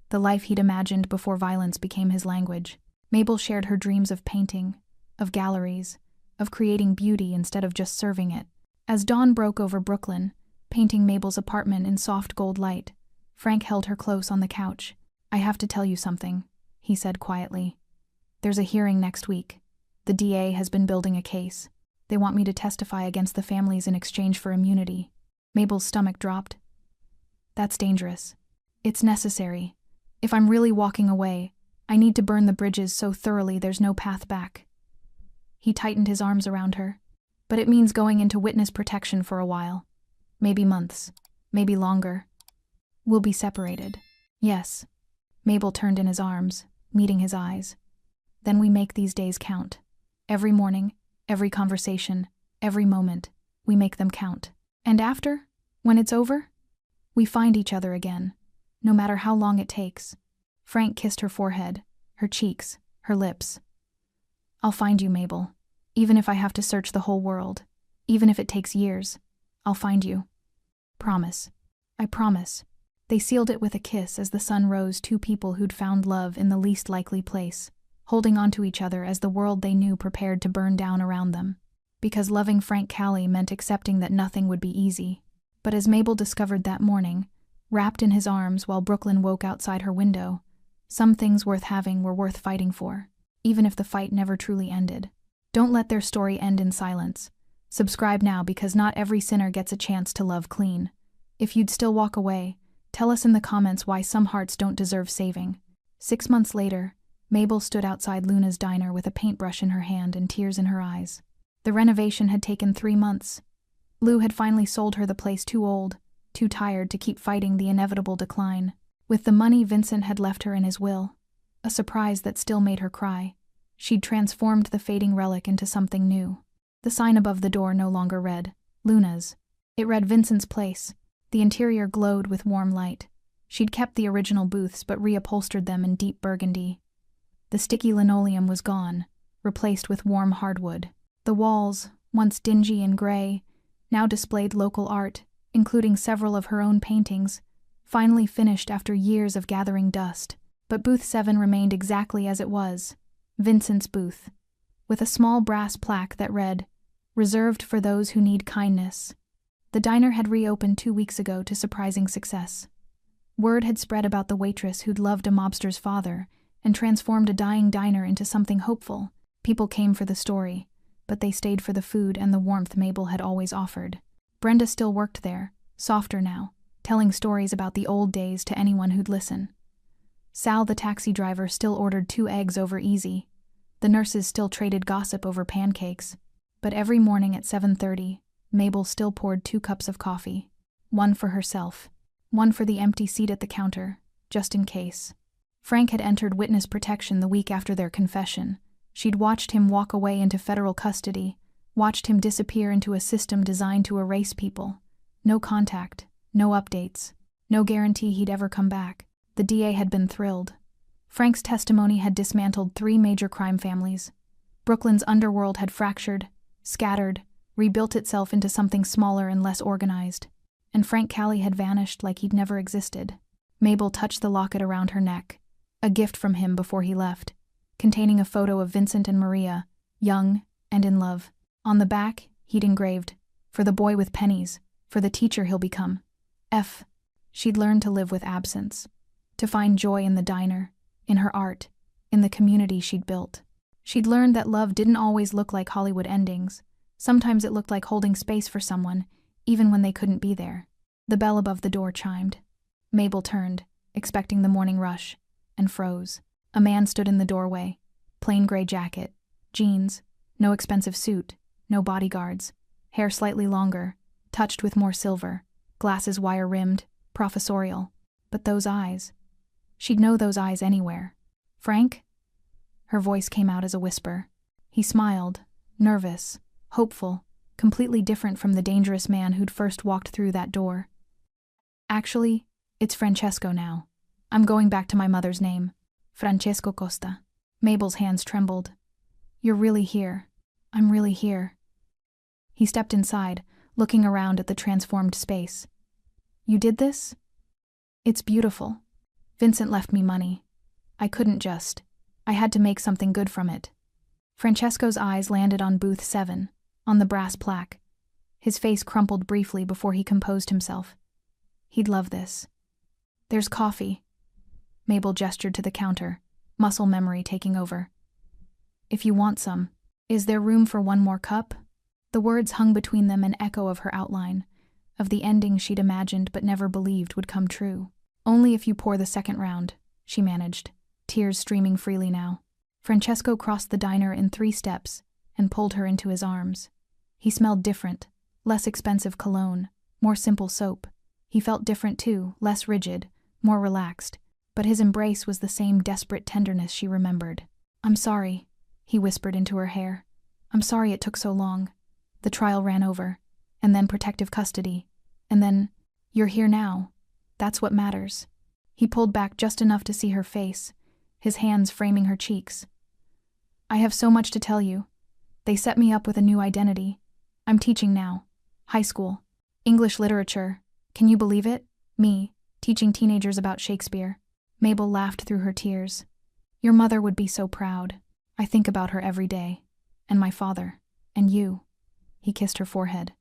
Speaker 1: the life he'd imagined before violence became his language. Mabel shared her dreams of painting, of galleries, of creating beauty instead of just serving it. As dawn broke over Brooklyn, painting Mabel's apartment in soft gold light, Frank held her close on the couch. I have to tell you something, he said quietly. There's a hearing next week. The DA has been building a case. They want me to testify against the families in exchange for immunity. Mabel's stomach dropped. That's dangerous. It's necessary. If I'm really walking away, I need to burn the bridges so thoroughly there's no path back. He tightened his arms around her. But it means going into witness protection for a while. Maybe months. Maybe longer. We'll be separated. Yes. Mabel turned in his arms, meeting his eyes. Then we make these days count. Every morning, every conversation, every moment, we make them count. And after, when it's over, we find each other again, no matter how long it takes. Frank kissed her forehead, her cheeks, her lips. I'll find you, Mabel. Even if I have to search the whole world, even if it takes years, I'll find you. Promise. I promise. They sealed it with a kiss as the sun rose, two people who'd found love in the least likely place, holding on to each other as the world they knew prepared to burn down around them. Because loving Frank Colli meant accepting that nothing would be easy. But as Mabel discovered that morning, wrapped in his arms while Brooklyn woke outside her window, some things worth having were worth fighting for, even if the fight never truly ended. Don't let their story end in silence. Subscribe now because not every sinner gets a chance to love clean. If you'd still walk away, tell us in the comments why some hearts don't deserve saving. 6 months later, Mabel stood outside Luna's diner with a paintbrush in her hand and tears in her eyes. The renovation had taken 3 months. Lou had finally sold her the place too old, too tired to keep fighting the inevitable decline. With the money Vincent had left her in his will, a surprise that still made her cry, she'd transformed the fading relic into something new. The sign above the door no longer read, Luna's. It read Vincent's place. The interior glowed with warm light. She'd kept the original booths but reupholstered them in deep burgundy. The sticky linoleum was gone, replaced with warm hardwood. The walls, once dingy and gray, now displayed local art, including several of her own paintings, finally finished after years of gathering dust. But booth 7 remained exactly as it was, Vincent's booth, with a small brass plaque that read, "Reserved for those who need kindness." The diner had reopened 2 weeks ago to surprising success. Word had spread about the waitress who'd loved a mobster's father and transformed a dying diner into something hopeful. People came for the story, but they stayed for the food and the warmth Mabel had always offered. Brenda still worked there, softer now, telling stories about the old days to anyone who'd listen. Sal, the taxi driver, still ordered 2 eggs over easy. The nurses still traded gossip over pancakes. But every morning at 7:30, Mabel still poured 2 cups of coffee. One for herself, one for the empty seat at the counter, just in case. Frank had entered witness protection the week after their confession. She'd watched him walk away into federal custody, watched him disappear into a system designed to erase people. No contact, no updates, no guarantee he'd ever come back. The DA had been thrilled. Frank's testimony had dismantled 3 major crime families. Brooklyn's underworld had fractured, scattered, rebuilt itself into something smaller and less organized. And Frank Callie had vanished like he'd never existed. Mabel touched the locket around her neck, a gift from him before he left, containing a photo of Vincent and Maria, young and in love. On the back, he'd engraved, "For the boy with pennies, for the teacher he'll become." She'd learned to live with absence, to find joy in the diner, in her art, in the community she'd built. She'd learned that love didn't always look like Hollywood endings. Sometimes it looked like holding space for someone, even when they couldn't be there. The bell above the door chimed. Mabel turned, expecting the morning rush, and froze. A man stood in the doorway, plain gray jacket, jeans, no expensive suit, no bodyguards, hair slightly longer, touched with more silver, glasses wire-rimmed, professorial. But those eyes. She'd know those eyes anywhere. "Frank?" Her voice came out as a whisper. He smiled, nervous, hopeful, completely different from the dangerous man who'd first walked through that door. "Actually, it's Francesco now. I'm going back to my mother's name. Francesco Costa." Mabel's hands trembled. "You're really here. I'm really here." He stepped inside, looking around at the transformed space. "You did this? It's beautiful. Vincent left me money. I couldn't just. I had to make something good from it." Francesco's eyes landed on booth 7, on the brass plaque. His face crumpled briefly before he composed himself. He'd love this. "There's coffee." Mabel gestured to the counter, muscle memory taking over. "If you want some. Is there room for one more cup?" The words hung between them an echo of her outline, of the ending she'd imagined but never believed would come true. "Only if you pour the second round," she managed, tears streaming freely now. Francesco crossed the diner in 3 steps and pulled her into his arms. He smelled different, less expensive cologne, more simple soap. He felt different too, less rigid, more relaxed, but his embrace was the same desperate tenderness she remembered. "I'm sorry," he whispered into her hair. "I'm sorry it took so long. The trial ran over, and then protective custody, and then, you're here now. That's what matters." He pulled back just enough to see her face, his hands framing her cheeks. "I have so much to tell you. They set me up with a new identity. I'm teaching now. High school. English literature. Can you believe it? Me, teaching teenagers about Shakespeare." Mabel laughed through her tears. "Your mother would be so proud. I think about her every day. And my father. And you." He kissed her forehead.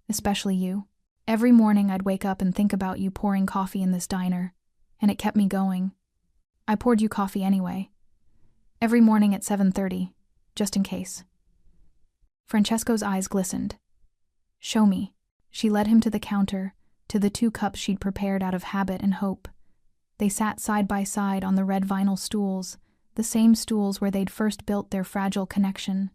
Speaker 1: "Especially you. Every morning I'd wake up and think about you pouring coffee in this diner, and it kept me going. I poured you coffee anyway. Every morning at 7:30, just in case." Francesco's eyes glistened. "Show me." She led him to the counter, to the 2 cups she'd prepared out of habit and hope. They sat side by side on the red vinyl stools, the same stools where they'd first built their fragile connection.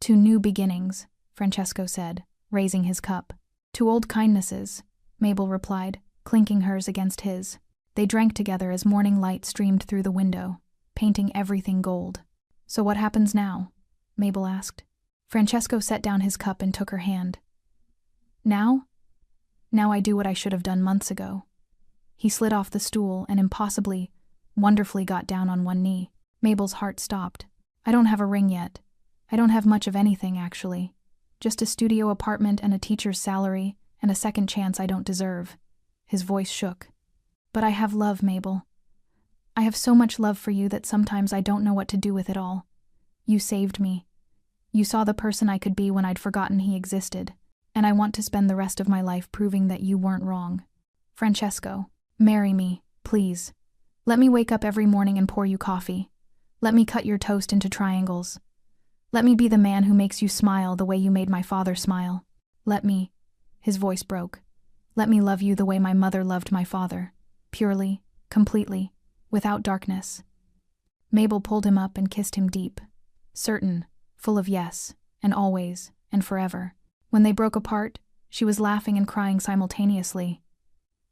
Speaker 1: "To new beginnings," Francesco said, raising his cup. "To old kindnesses," Mabel replied, clinking hers against his. They drank together as morning light streamed through the window, painting everything gold. "So what happens now?" Mabel asked. Francesco set down his cup and took her hand. "Now? Now I do what I should have done months ago." He slid off the stool and impossibly, wonderfully got down on one knee. Mabel's heart stopped. "I don't have a ring yet. I don't have much of anything, actually. Just a studio apartment and a teacher's salary and a second chance I don't deserve." His voice shook. "But I have love, Mabel. I have so much love for you that sometimes I don't know what to do with it all. You saved me. You saw the person I could be when I'd forgotten he existed, and I want to spend the rest of my life proving that you weren't wrong. Francesco, marry me, please. Let me wake up every morning and pour you coffee. Let me cut your toast into triangles. Let me be the man who makes you smile the way you made my father smile. Let me," his voice broke, "let me love you the way my mother loved my father. Purely, completely, without darkness." Mabel pulled him up and kissed him deep. Certain, full of yes, and always, and forever. When they broke apart, she was laughing and crying simultaneously.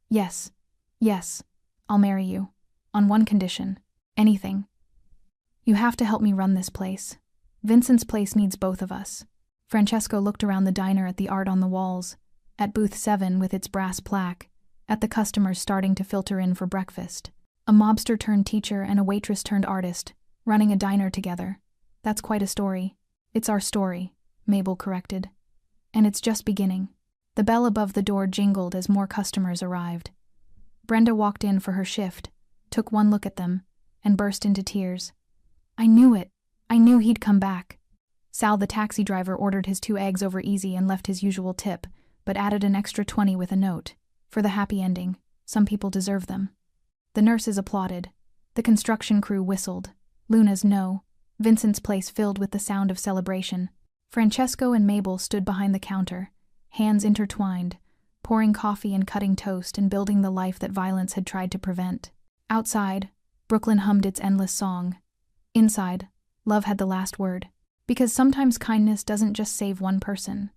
Speaker 1: "Yes, yes, I'll marry you. On one condition. Anything. You have to help me run this place. Vincent's place needs both of us." Francesco looked around the diner at the art on the walls, at booth 7 with its brass plaque, at the customers starting to filter in for breakfast. A mobster turned teacher and a waitress turned artist, running a diner together. That's quite a story. It's our story, Mabel corrected. And it's just beginning. The bell above the door jingled as more customers arrived. Brenda walked in for her shift, took one look at them, and burst into tears. I knew it. I knew he'd come back. Sal, the taxi driver, ordered his 2 eggs over easy and left his usual tip, but added an extra 20 with a note. For the happy ending, some people deserve them. The nurses applauded. The construction crew whistled. Luna's no. Vincent's place filled with the sound of celebration. Francesco and Mabel stood behind the counter, hands intertwined, pouring coffee and cutting toast and building the life that violence had tried to prevent. Outside, Brooklyn hummed its endless song. Inside, love had the last word. Because sometimes kindness doesn't just save one person.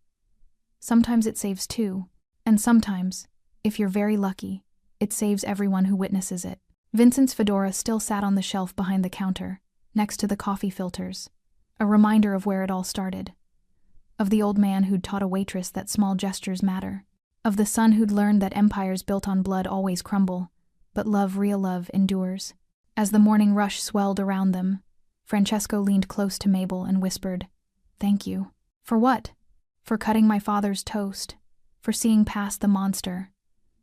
Speaker 1: Sometimes it saves 2. And sometimes, if you're very lucky, it saves everyone who witnesses it. Vincent's fedora still sat on the shelf behind the counter, next to the coffee filters, a reminder of where it all started. Of the old man who'd taught a waitress that small gestures matter. Of the son who'd learned that empires built on blood always crumble, but love, real love, endures. As the morning rush swelled around them, Francesco leaned close to Mabel and whispered, "Thank you." For what? For cutting my father's toast, for seeing past the monster,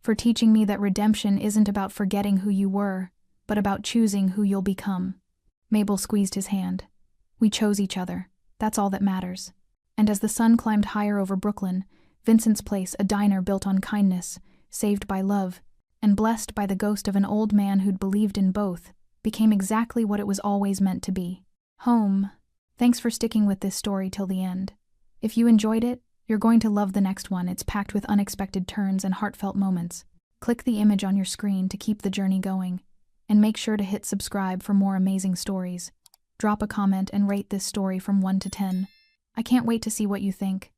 Speaker 1: for teaching me that redemption isn't about forgetting who you were, but about choosing who you'll become. Mabel squeezed his hand. We chose each other. That's all that matters. And as the sun climbed higher over Brooklyn, Vincent's place, a diner built on kindness, saved by love, and blessed by the ghost of an old man who'd believed in both, became exactly what it was always meant to be. Home. Thanks for sticking with this story till the end. If you enjoyed it, you're going to love the next one. It's packed with unexpected turns and heartfelt moments. Click the image on your screen to keep the journey going. And make sure to hit subscribe for more amazing stories. Drop a comment and rate this story from 1 to 10. I can't wait to see what you think.